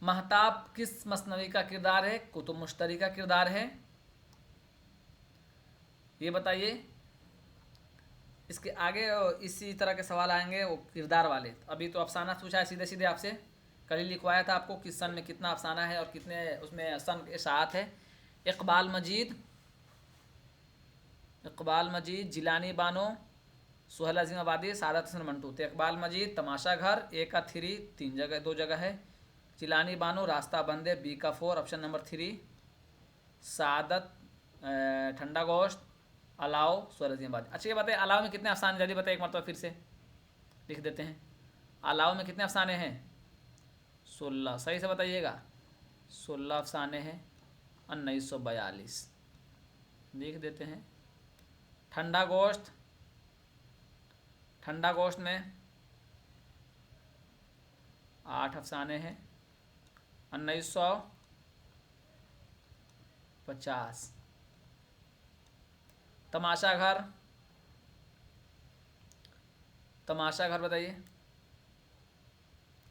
महताब किस मसनवी का किरदार है? कुतुब मुश्तरी का किरदार है, ये बताइए। इसके आगे इसी तरह के सवाल आएंगे वो किरदार वाले। अभी तो अफसाना पूछा है सीधे सीधे आपसे, कल ही लिखवाया था आपको किस सन में कितना अफसाना है और कितने उसमें सन के इशाअत है। इकबाल मजीद, इकबाल मजीद, जिलानी बानो, सुहल अजीम आबादी, सादत हसन मंटू। तो इकबाल मजीद तमाशा घर, ए का थ्री, तीन जगह दो जगह है। जिलानी बानो रास्ता बंदे, बी का फोर, ऑप्शन नंबर थ्री। सादत ठंडा गोश्त, अलाव, सुहल अजीम आबादी। अच्छा ये बताइए, अलाव में कितने अफसाने? जल्दी बताइए एक मरतबा फिर से लिख देते हैं। अलाव में कितने अफसाने हैं? 16, सही से बताइएगा। 16 अफसाने हैं, 1942 लिख देते हैं। ठंडा गोश्त, ठंडा गोश्त में 8 अफसाने हैं, 1950। तमाशा घर, तमाशा घर बताइए,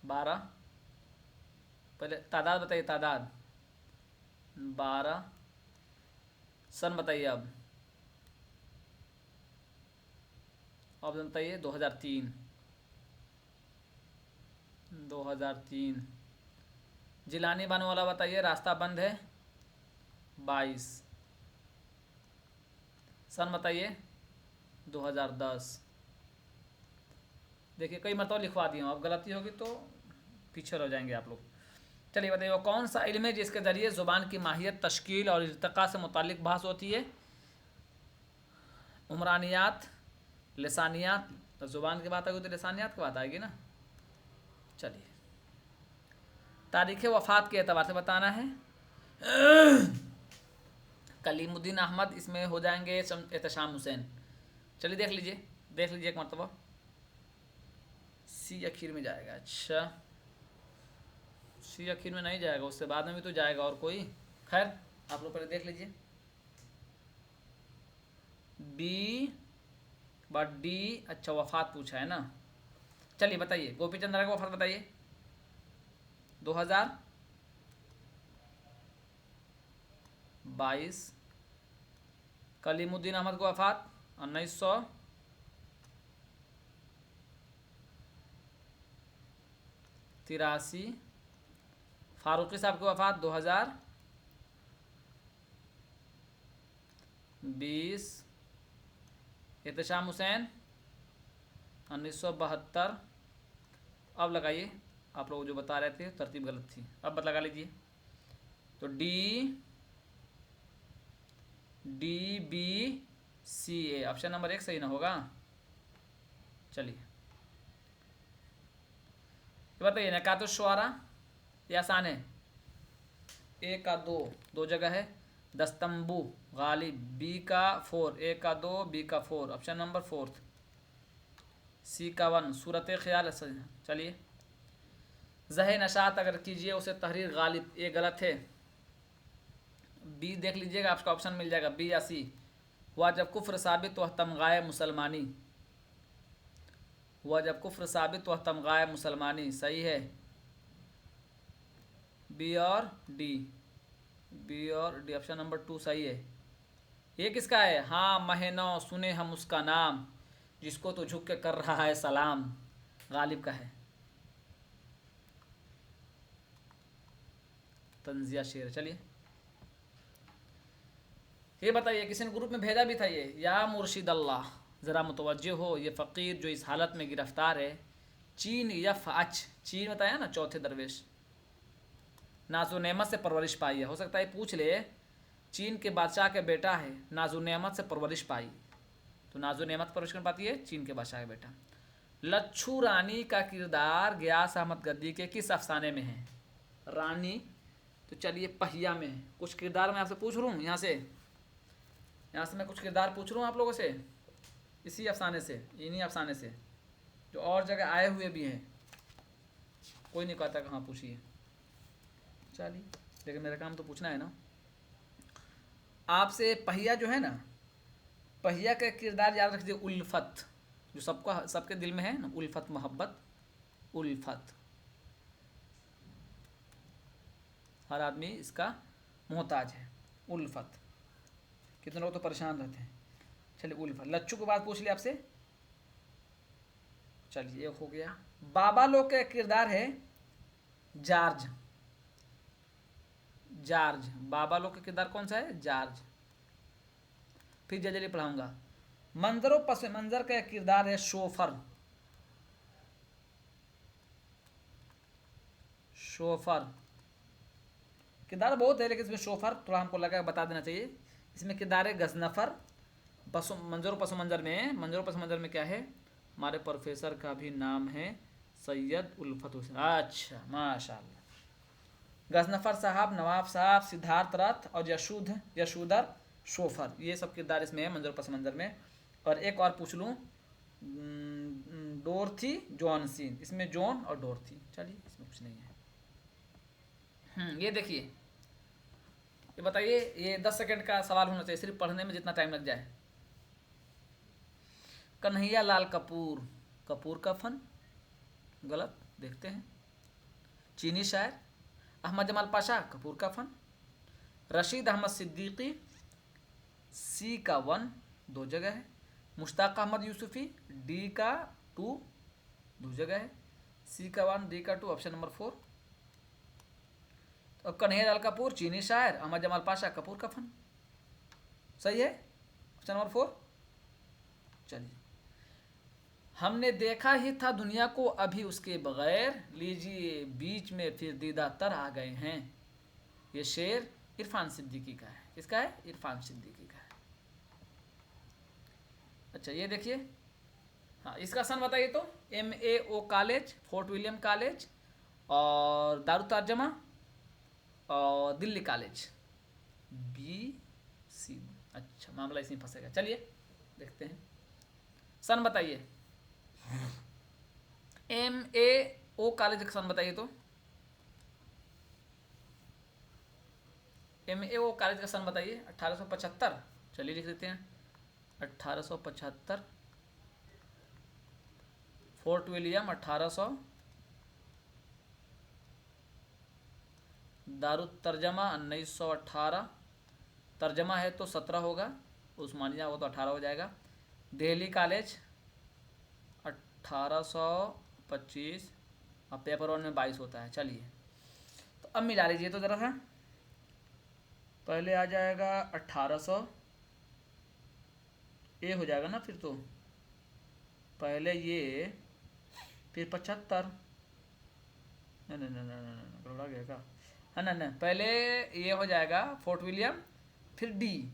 12। पहले तादाद बताइए, तादाद 12। सन बताइए अब, ऑप्शन बताइए। 2003, 2003। जिलानी बानो वाला बताइए, रास्ता बंद है, 22। सन बताइए, 2010। देखिए कई मरतबा लिखवा दिया हूँ, अब गलती होगी तो पीछे रह जाएंगे आप लोग। चलिए बताइए, वो कौन सा इल्म है जिसके ज़रिए ज़ुबान की माहियत, तश्कील और इर्तिक़ा से मुतालिक बहस होती है? उमरानियात, लिसानियात। तो ज़ुबान की बात आएगी तो लिसानियात की बात आएगी ना। चलिए, तारीख़ वफ़ात के एतबार से बताना है। कलीमुद्दीन अहमद, इसमें हो जाएंगे एहतशाम हुसैन। चलिए देख लीजिए, देख लीजिए एक मरतबा। सी आखिर में जाएगा। अच्छा, सी आखिर में नहीं जाएगा, उससे बाद में भी तो जाएगा और कोई। खैर आप लोग पहले देख लीजिए। बी बट डी, अच्छा वफात पूछा है ना। चलिए बताइए, गोपी चंद राय की वफात बताइए। 2022। कलीमुद्दीन अहमद की वफात 1983। फारूकी साहब की वफात 2020। एहतशाम हुसैन 1972। अब लगाइए, आप लोग जो बता रहे थे तरतीब गलत थी, अब लगा लीजिए। तो डी, डी बी सी ए, ऑप्शन नंबर 1 सही ना होगा। चलिए ये बताइए, नकातुश शुआरा, ये आसान है। ए का दो, दो जगह है। दस्तंबू गालिब, बी का 4, ए का 2, बी का 4, ऑप्शन नंबर 4। सी का 1 सूरत ख्याल। चलिए, जहे नशात अगर कीजिए उसे तहरीर गालिब, ये गलत है। बी देख लीजिएगा, आपका ऑप्शन मिल जाएगा बी या सी। हुआ जब कुफ्र साबित वह तमगाए मुसलमानी, हुआ जब कुफ्र साबित वह तमगाए मुसलमानी, सही है। बी और डी, बी और डी, ऑप्शन नंबर 2 सही है। ये किसका है? हाँ महीनों सुने हम उसका नाम, जिसको तो झुक के कर रहा है सलाम, गालिब का है। तंजिया शेर। चलिए ये बताइए, किसी ने ग्रुप में भेजा भी था ये, या मुर्शिद अल्लाह ज़रा मुतवज्जे हो, ये फ़कीर जो इस हालत में गिरफ्तार है, चीन यफ अच, चीन बताया ना चौथे दरवेश, नाजो नेमत से परवरिश पाई है। हो सकता है पूछ ले, चीन के बादशाह के बेटा है, नाजो नेमत से परवरिश पाई, तो नाजो नेमत परवरिश कर पाती है चीन के बादशाह का बेटा। लच्छू रानी का किरदार गयास अहमद गद्दी के किस अफसाने में है? रानी तो चलिए पहिया में है। कुछ किरदार मैं आपसे पूछ रहा हूँ, यहाँ से मैं कुछ किरदार पूछ रहा हूँ आप लोगों से, इसी अफसाने से, इन्हीं अफसाने से, जो और जगह आए हुए भी हैं। कोई नहीं कहता कहाँ पूछिए, चलिए, लेकिन मेरा काम तो पूछना है ना आपसे। पहिया जो है ना, पहिया का किरदार याद रखिए, उल्फत, जो सबके दिल में है ना, उल्फत, मोहब्बत, उल्फत, हर आदमी इसका मोहताज है, उल्फत। कितने लोग तो परेशान रहते हैं। चलिए उल्फत। लच्छू के बाद पूछ लिया आपसे, चलिए ये हो गया। बाबा लोग का किरदार है जार्ज, जार्ज, बाबा लोग का किरदार कौन सा है? जार्ज। फिर जल्दी पढ़ाऊंगा। मंजरों पस मंजर का किरदार है शोफर, शोफर किरदार बहुत है, लेकिन इसमें शोफर थोड़ा हमको लगा बता देना चाहिए। इसमें किरदार है गजनफर। मंजरों पस मंजर में क्या है? हमारे प्रोफेसर का भी नाम है सैयद उल्फत हुसैन। अच्छा माशाल्लाह। गजनफर साहब, नवाब साहब, सिद्धार्थ रथ और यशूदर शोफर, ये सब किरदार इसमें है मंजर पस मंजर में। और एक और पूछ लूँ, डोरथी जॉनसीन, इसमें जॉन और डोरथी। चलिए इसमें कुछ नहीं है। ये देखिए, ये बताइए, ये 10 सेकंड का सवाल होना चाहिए, सिर्फ पढ़ने में जितना टाइम लग जाए। कन्हैया लाल कपूर, कपूर का फन, गलत, देखते हैं। चीनी शायर अहमद जमाल पाशा, कपूर का फन। रशीद अहमद सिद्दीकी, सी का 1 दो जगह है। मुश्ताक अहमद यूसुफी, डी का 2 दो जगह है। सी का 1, डी का 2, ऑप्शन नंबर 4। तो कन्हैया लाल कपूर चीनी शायर, अहमद जमाल पाशा कपूर का फन, सही है, ऑप्शन नंबर 4। चलिए, हमने देखा ही था दुनिया को अभी उसके बगैर, लीजिए बीच में फिर दीदा तर आ गए हैं। ये शेर इरफान सिद्दीकी का है। किसका है? इरफान सिद्दीकी का है। अच्छा ये देखिए, हाँ इसका सन बताइए तो। MAO college, fort William college और दारू तर्जमा और दिल्ली कॉलेज, BC। अच्छा मामला इसी में फंसेगा। चलिए देखते हैं, सन बताइए। MAO कॉलेज का सन बताइए तो। MAO कॉलेज का सन बताइए। 1875। चलिए लिख देते हैं 1875। फोर्ट विलियम 1800, दारुत तर्जमा 1918, तर्जमा है तो 17 होगा, उस्मानिया हो तो 18 हो जाएगा। दिल्ली कॉलेज 1825, अब पेपर वन में 22 होता है। चलिए तो अब मिला लीजिए तो ज़रा सा, पहले आ जाएगा 1800, ये हो जाएगा ना, फिर तो पहले ये, फिर 75, नहीं नहीं नहीं नहीं नहीं, गड़बड़ा गया क्या, है ना, नहीं पहले ये हो जाएगा फोर्ट विलियम, फिर डी,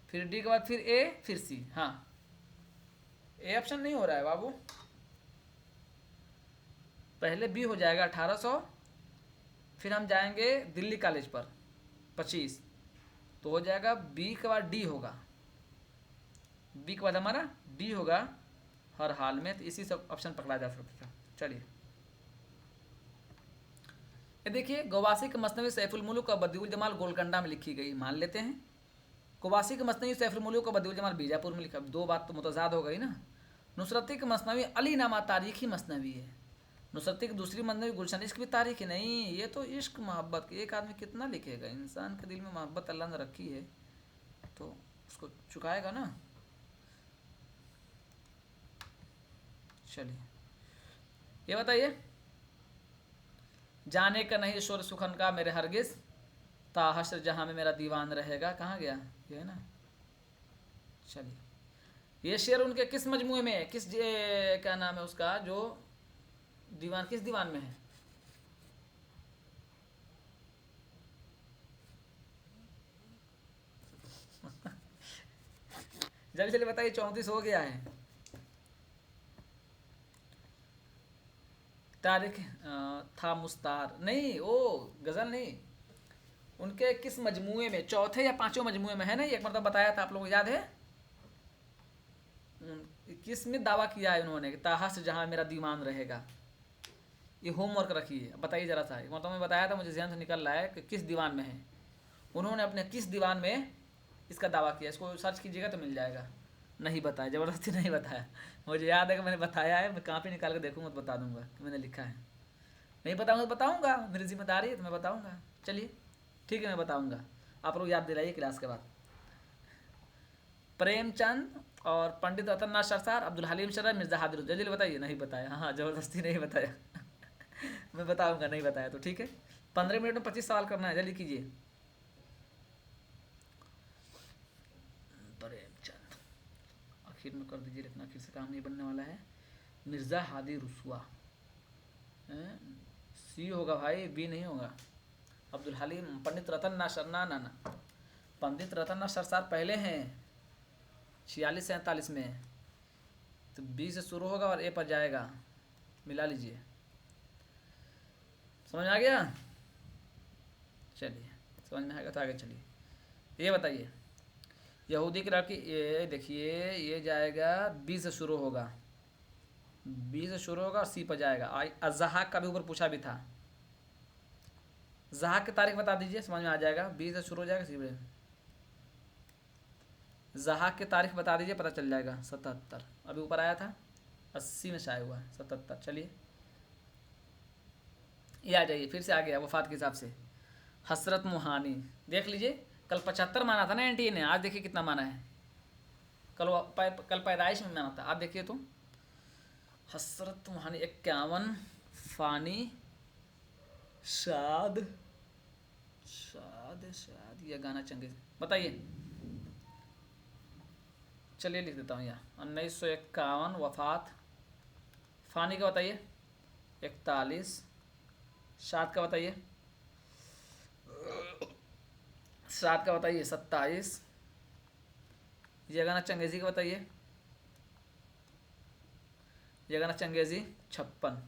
फिर डी के बाद फिर ए, फिर सी। हाँ, ए ऑप्शन नहीं हो रहा है बाबू, पहले बी हो जाएगा 1800, फिर हम जाएंगे दिल्ली कॉलेज पर 25, तो हो जाएगा बी के बाद डी होगा, बी के बाद हमारा डी होगा हर हाल में, तो इसी से ऑप्शन पकड़ा जा सकता है। चलिए ये देखिए, गवासी की मसनवी सैफुल मुल्क और बदिउल जमाल गोलकंडा में लिखी गई, मान लेते हैं। गवासी की मसनवी सैफुल मुल्क और बदिउल जमाल बीजापुर में लिखा, दो बात तो मुतजाद हो गई ना। नुसरती की मसनवी अली नामा तारीखी मसनवी है, नुसरती की दूसरी मसनवी गुलशन इश्क भी तारीखी नहीं, ये तो इश्क मोहब्बत की, एक आदमी कितना लिखेगा, इंसान के दिल में मोहब्बत अल्लाह ने रखी है तो उसको चुकाएगा ना। चलिए ये बताइए, जाने का नहीं शोर सुखन का मेरे हरगिज, ताहश्र जहाँ में मेरा दीवान रहेगा, कहाँ गया ये है ना। चलिए ये शेर उनके किस मजमुए में है, किस क्या नाम है उसका, जो दीवान किस दीवान में है, जल्दी जल्दी बताइए, 34 हो गया है। तारिक था मुस्तार नहीं, ओ गज़ल नहीं, उनके किस मजमुए में, चौथे या पांचवें मजमुए में है ना, एक मतलब बताया था आप लोगों को याद है, किस में दावा किया है उन्होंने कि ताहस जहाँ मेरा दीवान रहेगा। ये होमवर्क रखिए, बताइए ज़रा सा, मतलब मैं बताया था, मुझे ध्यान से निकल रहा है कि किस दीवान में है, उन्होंने अपने किस दीवान में इसका दावा किया, इसको सर्च कीजिएगा तो मिल जाएगा। नहीं बताया, ज़बरदस्ती नहीं बताया, मुझे याद है कि मैंने बताया है, मैं कापी निकाल कर देखूँगा तो बता दूंगा कि मैंने लिखा है, नहीं बताऊँगा तो बताऊँगा, मेरी जिम्मेदारी है तो मैं बताऊँगा। चलिए ठीक है, मैं बताऊँगा, आप लोग याद दिलाइए क्लास के बाद। प्रेमचंद और पंडित रतन नाथ सरसार, अब्दुल हलीम शर्रा, मिर्ज़ा हादिर, जल्दी बताइए। नहीं बताया, हाँ ज़बरदस्ती नहीं बताया मैं बताऊँगा, नहीं बताया तो ठीक है। 15 मिनट में 25 सवाल करना है, जल्दी कीजिए। प्रेमचंद आखिर में कर दीजिए, लेकिन आखिर से काम नहीं बनने वाला है। मिर्ज़ा हादी रुसवा, सी होगा भाई, बी नहीं होगा। अब्दुल हलीम, पंडित रतन ना सरना ना ना, पंडित रतन ना सरसार पहले हैं 46-47 में, तो बी से शुरू होगा और ए पर जाएगा, मिला लीजिए, समझ में आ गया। चलिए समझ में आएगा तो आगे चलिए। ये बताइए, यहूदी की लड़की, ये देखिए ये जाएगा बी से शुरू होगा, बी से शुरू होगा और सी पर जाएगा। अज़हाक का भी ऊपर पूछा भी था, ज़हाक की तारीख बता दीजिए, समझ में आ जाएगा, बी से शुरू हो जाएगा सी पर। ज़हाक की तारीख बता दीजिए, पता चल जाएगा। 77 अभी ऊपर आया था, 80 में शायद हुआ है 77। चलिए ये आ जाइए, फिर से आ गया वफ़ात के हिसाब से। हसरत मुहानी देख लीजिए, कल 75 माना था ना एनटीए ने, आज देखिए कितना माना है, कल पैदाइश में माना था, आज देखिए तो। हसरत मुहानी 51, फ़ानी शाद शाद शाद, यह गाना चंगे, बताइए। चलिए लिख देता हूँ यहाँ, 1951 वफ़ात, फ़ानी का बताइए 41, शाद का बताइए, शाद का बताइए 27, ये गाना चंगेज़ी का बताइए, ये गाना चंगेज़ी 56।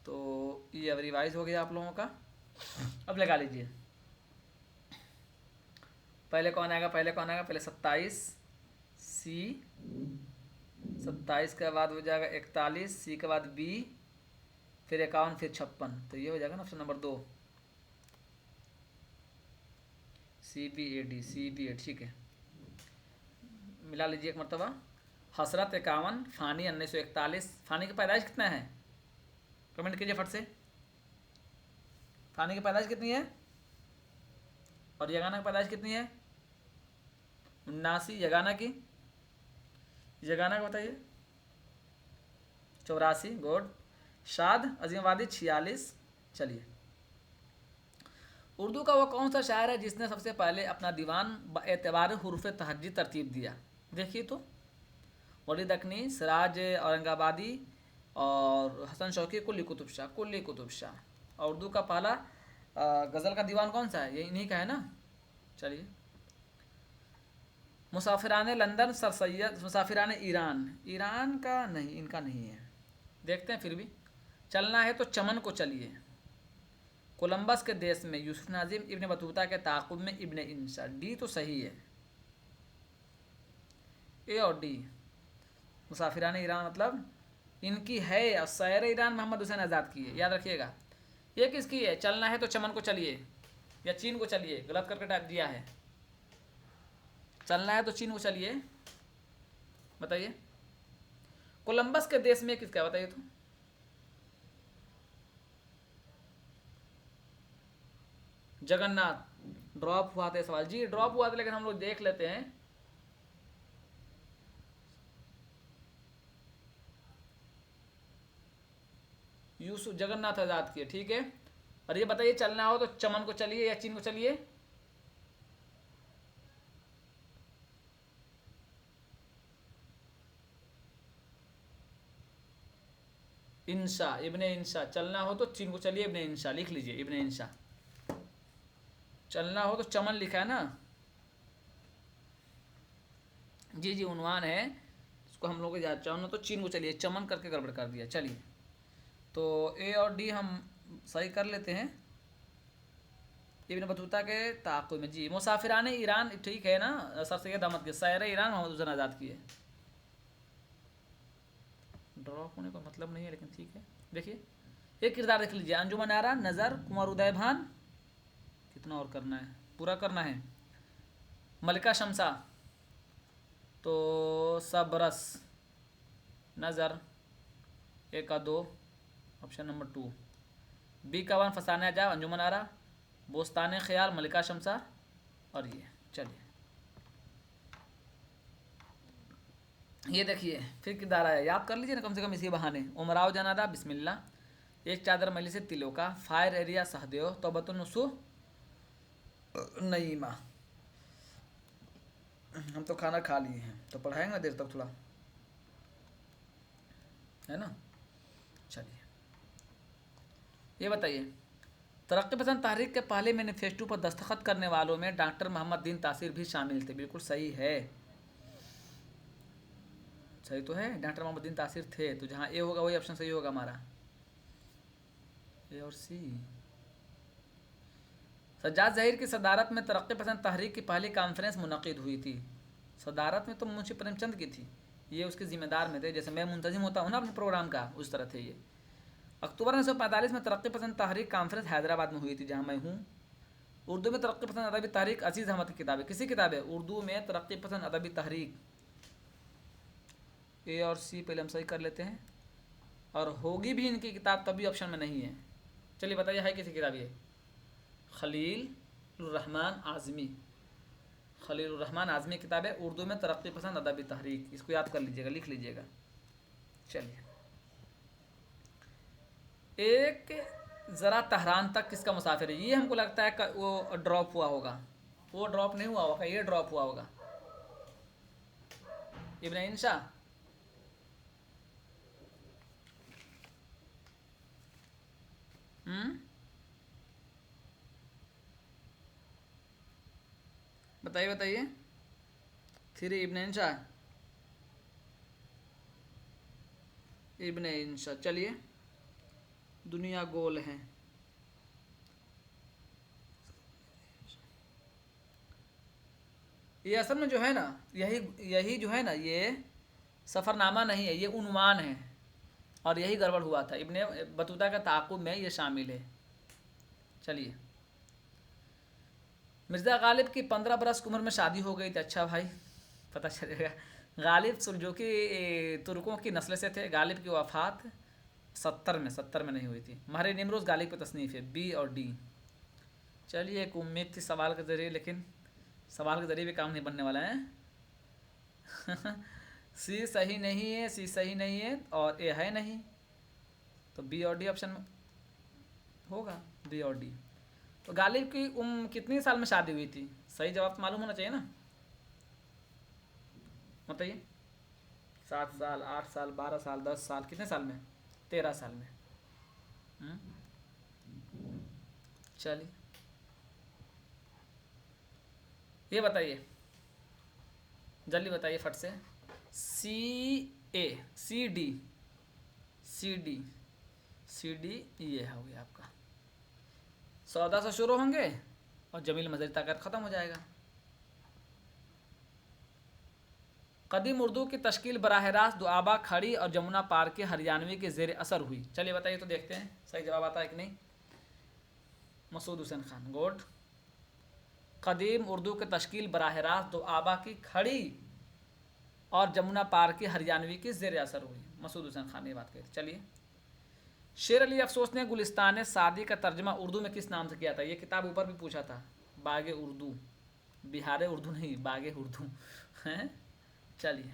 तो ये अब रिवाइज हो गया आप लोगों का, अब लगा लीजिए। पहले कौन आएगा, पहले कौन आएगा, पहले 27 सी, 27 के बाद हो जाएगा 41, सी के बाद बी, फिर 51, फिर 56, तो ये हो जाएगा ना ऑप्शन नंबर 2, CBAD, CBA, ठीक है, मिला लीजिए एक मरतबा। हसरत 51, फ़ानी 1941। फ़ानी की पैदाइश कितना है? कमेंट कीजिए फट से। फ़ानी की पैदाइश कितनी है? और यगाना की पैदाइश कितनी है? 79। यगाना की, यगाना का बताइए। 84। गुड। शाद अजीमाबादी 46। चलिए, उर्दू का वो कौन सा शायर है जिसने सबसे पहले अपना दीवान एतबार हुरूफ तहज्जी तरतीब दिया? देखिए तो, वली दकनी, सिराज औरंगाबादी और हसन शौकी, कुल्ली कुतुब शाह। कुल्ली कुतुब शाह। और उर्दू का पहला गज़ल का दीवान कौन सा है? ये इन्हीं का है ना। चलिए, मुसाफिरान लंदन सर सैयद, मुसाफिरान ईरान, ईरान का नहीं, इनका नहीं है, देखते हैं फिर भी। चलना है तो चमन को चलिए, कोलंबस के देश में, यूसुफ नाजिम, इब्न बतूता के ताक़ुब में, इब्न इंशा। डी तो सही है, ए और डी। मुसाफिरान ईरान मतलब इनकी है, और सैर ईरान मोहम्मद हुसैन आज़ाद की है, याद रखिएगा। ये किसकी है? चलना है तो चमन को चलिए, या चीन को चलिए, गलत करके टाइप दिया है। चलना है तो चीन को चलिए, बताइए। कोलंबस के देश में किसका, बताइए तो। जगन्नाथ। ड्रॉप हुआ था सवाल जी, ड्रॉप हुआ था, लेकिन हम लोग देख लेते हैं। यूसुफ जगन्नाथ आजाद किए, ठीक है। और ये बताइए, चलना हो तो चमन को चलिए या चीन को चलिए? इंशा, इब्ने इंशा। चलना हो तो चीन को चलिए, इब्ने इंशा लिख लीजिए, इब्ने इंशा। चलना हो तो चमन लिखा है ना जी जी, उन्वान है, इसको हम लोग याद। चलना तो चीन को चलिए, चमन करके गड़बड़ कर दिया। चलिए, तो ए और डी हम सही कर लेते हैं। इब्न बतूता के ताक़ुब में जी। मुसाफिरान ईरान ठीक है ना, सर सैयद अहमद के। सैर ईरान मोहम्मद हुसैन आज़ाद की है। ड्रॉप होने का मतलब नहीं है, लेकिन ठीक है। देखिए, एक किरदार देख लीजिए। अंजुमन आरा, नज़र, कुमार उदय भान, कितना और करना है, पूरा करना है। मलिका शमसा, तो सबरस, नज़र, एक का 2, ऑप्शन नंबर 2। बी का 1 फसाना जा, अंजुमन आरा, बोस्तान ख्याल, मलिका शमसा, और ये। चलिए, ये देखिए फिर किरदार आया, याद कर लीजिए ना कम से कम इसी बहाने। उमराव जनादा, बिस्मिल्लाह, एक चादर मली से तिलों का, फायर एरिया सहदेव, तोबतुन्नुसु नईमा। हम तो खाना खा लिए हैं, तो पढ़ाएंगे देर तक थोड़ा, है ना। चलिए, ये बताइए, तरक्की पसंद तहरीक के पहले मैनिफेस्टो पर दस्तखत करने वालों में डॉक्टर मोहम्मद दीन तासीर भी शामिल थे। बिल्कुल सही है, सही तो है, डॉक्टर मोहम्मद दीन तासीर थे। तो जहाँ ए होगा वही ऑप्शन सही होगा हमारा, ए और सी। सज्जाद ज़हीर की सदारत में तरक्की पसंद तहरीक की पहली कॉन्फ्रेंस मुनक़िद हुई थी। सदारत में तो मुंशी प्रेमचंद की थी, ये उसके ज़िम्मेदार में थे, जैसे मैं मुंतजिम होता हूँ ना अपने प्रोग्राम का, उस तरह थे ये। अक्टूबर 1945 में तरक्की पसंद तहरीक कॉन्फ्रेंस हैदराबाद में हुई थी, जहाँ मैं हूँ। उर्दू में तरक्की पसंद अदबी तहरीक अजीज़ अहमद की किताब है। किसी किताब है उर्दू में तरक्की पसंद अदबी तहरीक? ए और सी पहले हम सही कर लेते हैं, और होगी भी इनकी किताब, तभी ऑप्शन में नहीं है। चलिए बताइए, है किसी किताब ये? खलील रहमान आज़मी, खलील रहमान आज़मी किताब है, उर्दू में तरक्की पसंद अदबी तहरीक। इसको याद कर लीजिएगा, लिख लीजिएगा। चलिए, एक ज़रा तहरान तक किसका मुसाफिर है? ये हमको लगता है वो ड्रॉप हुआ होगा, वो ड्रॉप नहीं हुआ होगा, ये ड्रॉप हुआ होगा। इब्न इंशा, बताइए बताइए। फिर इब्न इंशा, इब्न इंशा। चलिए, दुनिया गोल है। ये असल में जो है ना, यही जो है ना, ये सफ़रनामा नहीं है, ये उन्वान है, और यही गड़बड़ हुआ था। इब्ने बतूता का ताक़ुब में ये शामिल है। चलिए, मिर्ज़ा गालिब की 15 बरस की उम्र में शादी हो गई थी। अच्छा भाई, पता चलेगा गालिब सुलजूकी तुर्कों की नस्ल से थे। गालिब की वफ़ात 70 में नहीं हुई थी। महर निमरोज़ गालिब की तसनीफ़ है। बी और डी। चलिए एक उम्मीद थी सवाल के ज़रिए, लेकिन सवाल के ज़रिए भी काम नहीं बनने वाला है। सी सही नहीं है, सी सही नहीं है और ए है नहीं, तो बी और डी ऑप्शन में होगा, बी और डी। तो गालिब की कितनी साल में शादी हुई थी? सही जवाब तो मालूम होना चाहिए ना, बताइए। 7 साल, 8 साल, 12 साल, 10 साल, कितने साल में? 13 साल में। चलिए ये बताइए, जल्दी बताइए फट से। C A, C D, C D, C D ये हो गया आपका। सौदा से शुरू होंगे और जमील मजरी ताकत ख़त्म हो जाएगा। कदीम उर्दू की तश्कील बराह रास्त दुआबा, खड़ी और जमुना पार के हरियाणवी के ज़ेर असर हुई। चलिए बताइए तो देखते हैं सही जवाब आता है कि नहीं। मसूद हुसैन खान, गुड। कदीम उर्दू की तश्कील बराह रास्त दुआबा की खड़ी और जमुना पार की हरियाणवी की ज़ेर असर हुई। मसूद हुसैन खान ने बात कही। चलिए, शेर अली अफसोस ने गुलिस्तान सादी का तर्जमा उर्दू में किस नाम से किया था? ये किताब ऊपर भी पूछा था। बागे उर्दू, बिहार उर्दू नहीं, बागे उर्दू हैं। चलिए,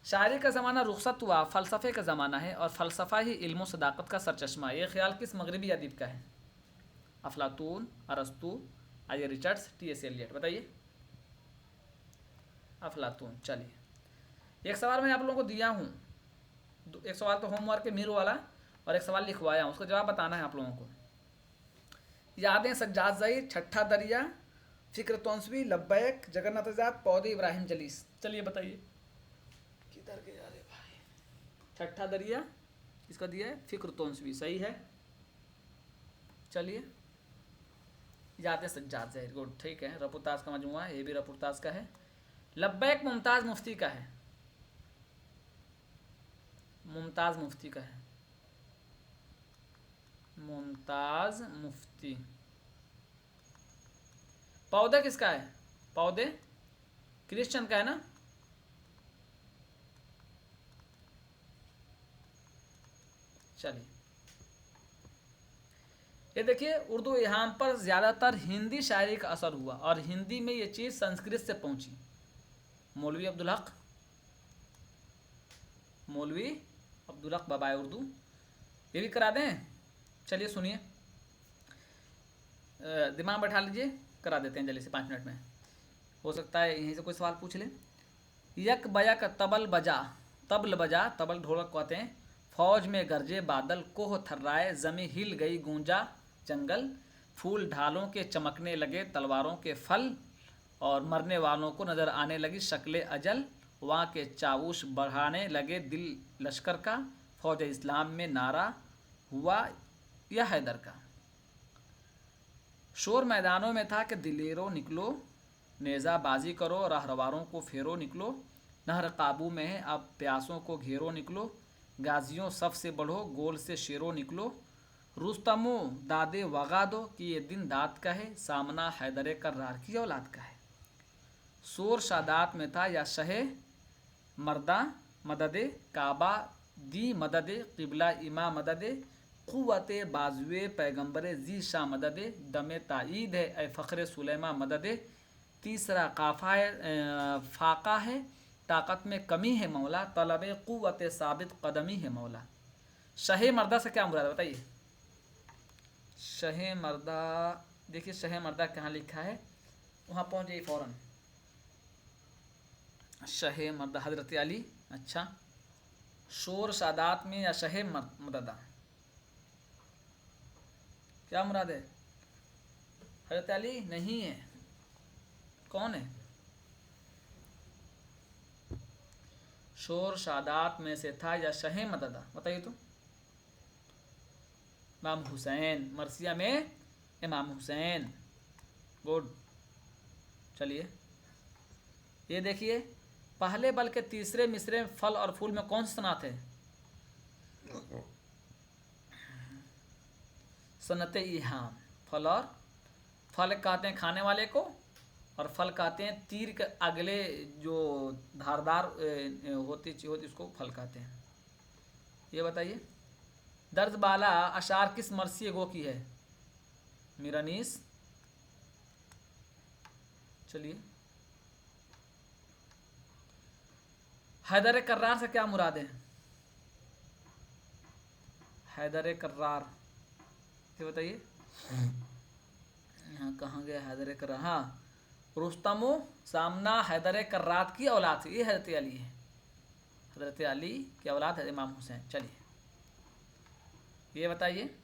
शायरी का ज़माना रुखसत हुआ, फ़लसफ़े का ज़माना है और फ़लसफ़ा ही इल्म सदाकत का सरचश्मा। ये ख्याल किस मगरबी अदीब का है? अफलातून, अरस्तू, आई रिचर्ड्स, टी.एस. एलियट। बताइए। अफलातून। चलिए, एक सवाल मैं आप लोगों को दिया हूँ, एक सवाल तो होमवर्क के मीरू वाला और एक सवाल लिखवाया हूँ, उसका जवाब बताना है आप लोगों को। यादें सज्जाद ज़हीर, छठा दरिया, फ़िक्र तौंसवी, लब्बैक, जगन्नाथ आज़ाद, पौधे इब्राहिम जलीस। चलिए बताइए किधर गए यार भाई। छठा दरिया इसका दिया है, फ़िक्र तौंसवी सही है। चलिए, यादें सज्जाद ज़हीर, गुड, ठीक है। रपुताज का मजमुआ है, ये भी रपुताज का है। लब्बैक मुमताज़ मुफ्ती का है, मुमताज़ मुफ्ती का है, मुमताज़ मुफ्ती। पौधे किसका है? पौधे क्रिश्चियन का है ना। चलिए, ये देखिए, उर्दू यहाँ पर ज़्यादातर हिंदी शायरी का असर हुआ और हिंदी में ये चीज़ संस्कृत से पहुँची। मौलवी अब्दुल हक, मौलवी अब्दुल हक बाबाए उर्दू, ये भी करा दें। चलिए सुनिए, दिमाग बैठा लीजिए, करा देते हैं जल्दी से 5 मिनट में। हो सकता है यहीं से कोई सवाल पूछ ले। यक बयक तबल बजा, तबल बजा, तबल ढोलक कहते हैं। फौज में गरजे बादल, कोह थर्राए, ज़मी हिल गई गूंजा जंगल। फूल ढालों के चमकने लगे तलवारों के फल, और मरने वालों को नज़र आने लगी शक्ल अजल। वहाँ के चाऊश बढ़ाने लगे दिल लश्कर का, फौज इस्लाम में नारा हुआ या हैदर का। शोर मैदानों में था कि दिलेरों निकलो, नेज़ा बाजी करो, रहरवारों को फेरो निकलो। नहर काबू में है अब प्यासों को घेरो निकलो, गाजियों सफ से बढ़ो गोल से शेरो निकलो। रुस्तमो दादे वगा दो कि ये दिन दाद का है, सामना हैदर कर्रार की औलाद का है। शोर शादात में था या शहे मर्दा मददे, काबा दी मददे, किबला इमा मददे, क़ुव्वते बाजुए पैगम्बर जी शाह मददे, दमे ताईद है ए फ़ख्र सुलेमा मददे। तीसरा काफ़ा है फ़ाका है, ताकत में कमी है मौला, तलब क़ुव्वत साबित कदमी है मौला। शहे मर्दा से क्या मुराद बताइए? शहे मर्दा, देखिए शहे मर्दा कहाँ लिखा है, वहाँ पहुँच जाइए फ़ौरन। शहे मर्दा हज़रत अली। अच्छा, शोर शादात में या शहे मददा, क्या मुराद है? हज़रत अली नहीं है, कौन है? शोर शादात में से था या शहे मददा, बताइए तो। इमाम हुसैन, मरसिया में इमाम हुसैन, गुड। चलिए, ये देखिए, पहले बल के तीसरे मिसरे में फल और फूल में कौन सी सनात है? सनत इहाम। फल और फल कहते हैं खाने वाले को, और फल कहते हैं तीर के अगले जो धारदार होती चीज होती उसको फल कहते हैं। ये बताइए दर्द बाला अशार किस मरसी गो की है? मिरानीस। चलिए हैदर कर्रार से क्या मुराद है? हैदर कर्रार ये बताइए। यहाँ कहाँ गया हैदर कर्रार? हाँ, रुस्तमो सामना हैदर कर्रात की औलाद थी। ये हजरत अली है, हजरत अली की औलाद है इमाम हुसैन। चलिए ये बताइए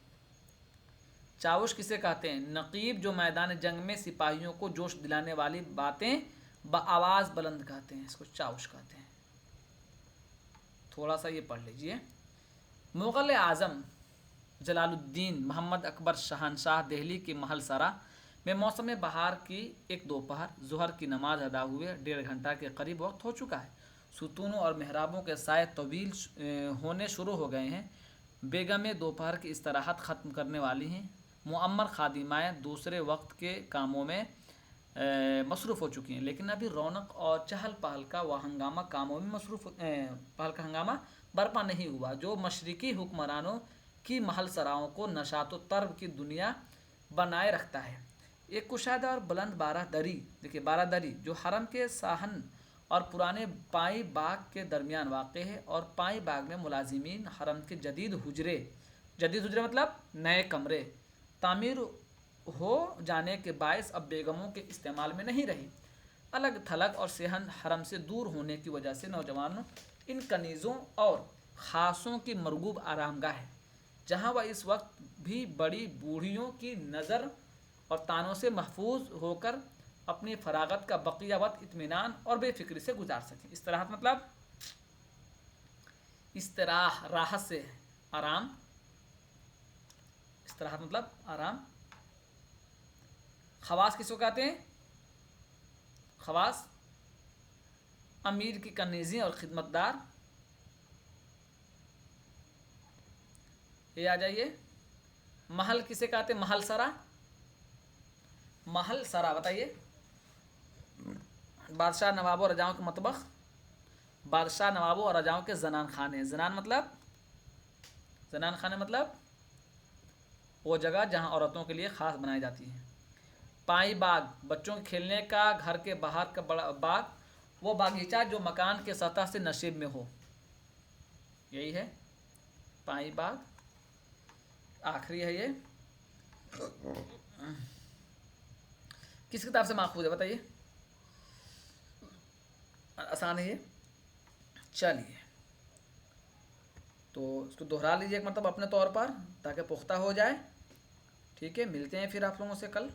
चाउश किसे कहते हैं? नकीब जो मैदान जंग में सिपाहियों को जोश दिलाने वाली बातें आवाज़ बुलंद कहते हैं, इसको चाउश कहते हैं। थोड़ा सा ये पढ़ लीजिए। मुग़ल आज़म जलालुद्दीन मोहम्मद अकबर शहनशाह दिल्ली के महल सरा में मौसम बहार की एक दोपहर ज़ोहर की नमाज अदा हुए 1.5 घंटा के करीब वक्त हो चुका है। सुतूनों और मेहराबों के साए तवील होने शुरू हो गए हैं। बेगमें दोपहर की इस्तराहत ख़त्म करने वाली हैं। मुअम्मर खादिमाएँ दूसरे वक्त के कामों में मसरूफ़ हो चुकी हैं, लेकिन अभी रौनक और चहल पहल का व हंगामा कामों में पहल का हंगामा बर्पा नहीं हुआ जो मशरक़ी हुक्मरानों की महल सराओं को नशात तर्ब की दुनिया बनाए रखता है। एक कुशादा और बुलंद बारादरी, देखिए बारादरी जो हरम के साहन और पुराने पाई बाग के दरमियान वाक़ है और पाई बाग में मुलाजिमीन हरम के जदीद हुजरे मतलब नए कमरे तामीर हो जाने के बायस अब बेगमों के इस्तेमाल में नहीं रही। अलग थलग और सेहन हरम से दूर होने की वजह से नौजवानों इन कनीज़ों और ख़ासों की मरगूब आरामगाह है, जहाँ वह इस वक्त भी बड़ी बूढ़ियों की नज़र और तानों से महफूज होकर अपनी फरागत का बकिया वक्त इत्मीनान और बेफिक्री से गुजार सकें। इस्तराहत मतलब इस्तराह राहत से आराम, इस्तराहत मतलब आराम। खवास किसको कहते हैं? खवास अमीर की कनीज़ी और खिदमतदार। ये आ जाइए। महल किसे कहते हैं? महल सरा। महल सरा बताइए। बादशाह नवाबों और रजाओं के मतबख, बादशाह नवाबों और रजाओं के जनान खाने। जनान खाने मतलब वो जगह जहाँ औरतों के लिए ख़ास बनाई जाती है। पाई बाग बच्चों के खेलने का घर के बाहर का बड़ा बाग, वो बागीचा जो मकान के सतह से नशीब में हो, यही है पाई बाग। आखिरी है ये, किस किताब से माखूज है बताइए? आसान है ये। चलिए तो इसको दोहरा लीजिए एक मतलब अपने तौर पर ताकि पुख्ता हो जाए। ठीक है, मिलते हैं फिर आप लोगों से कल।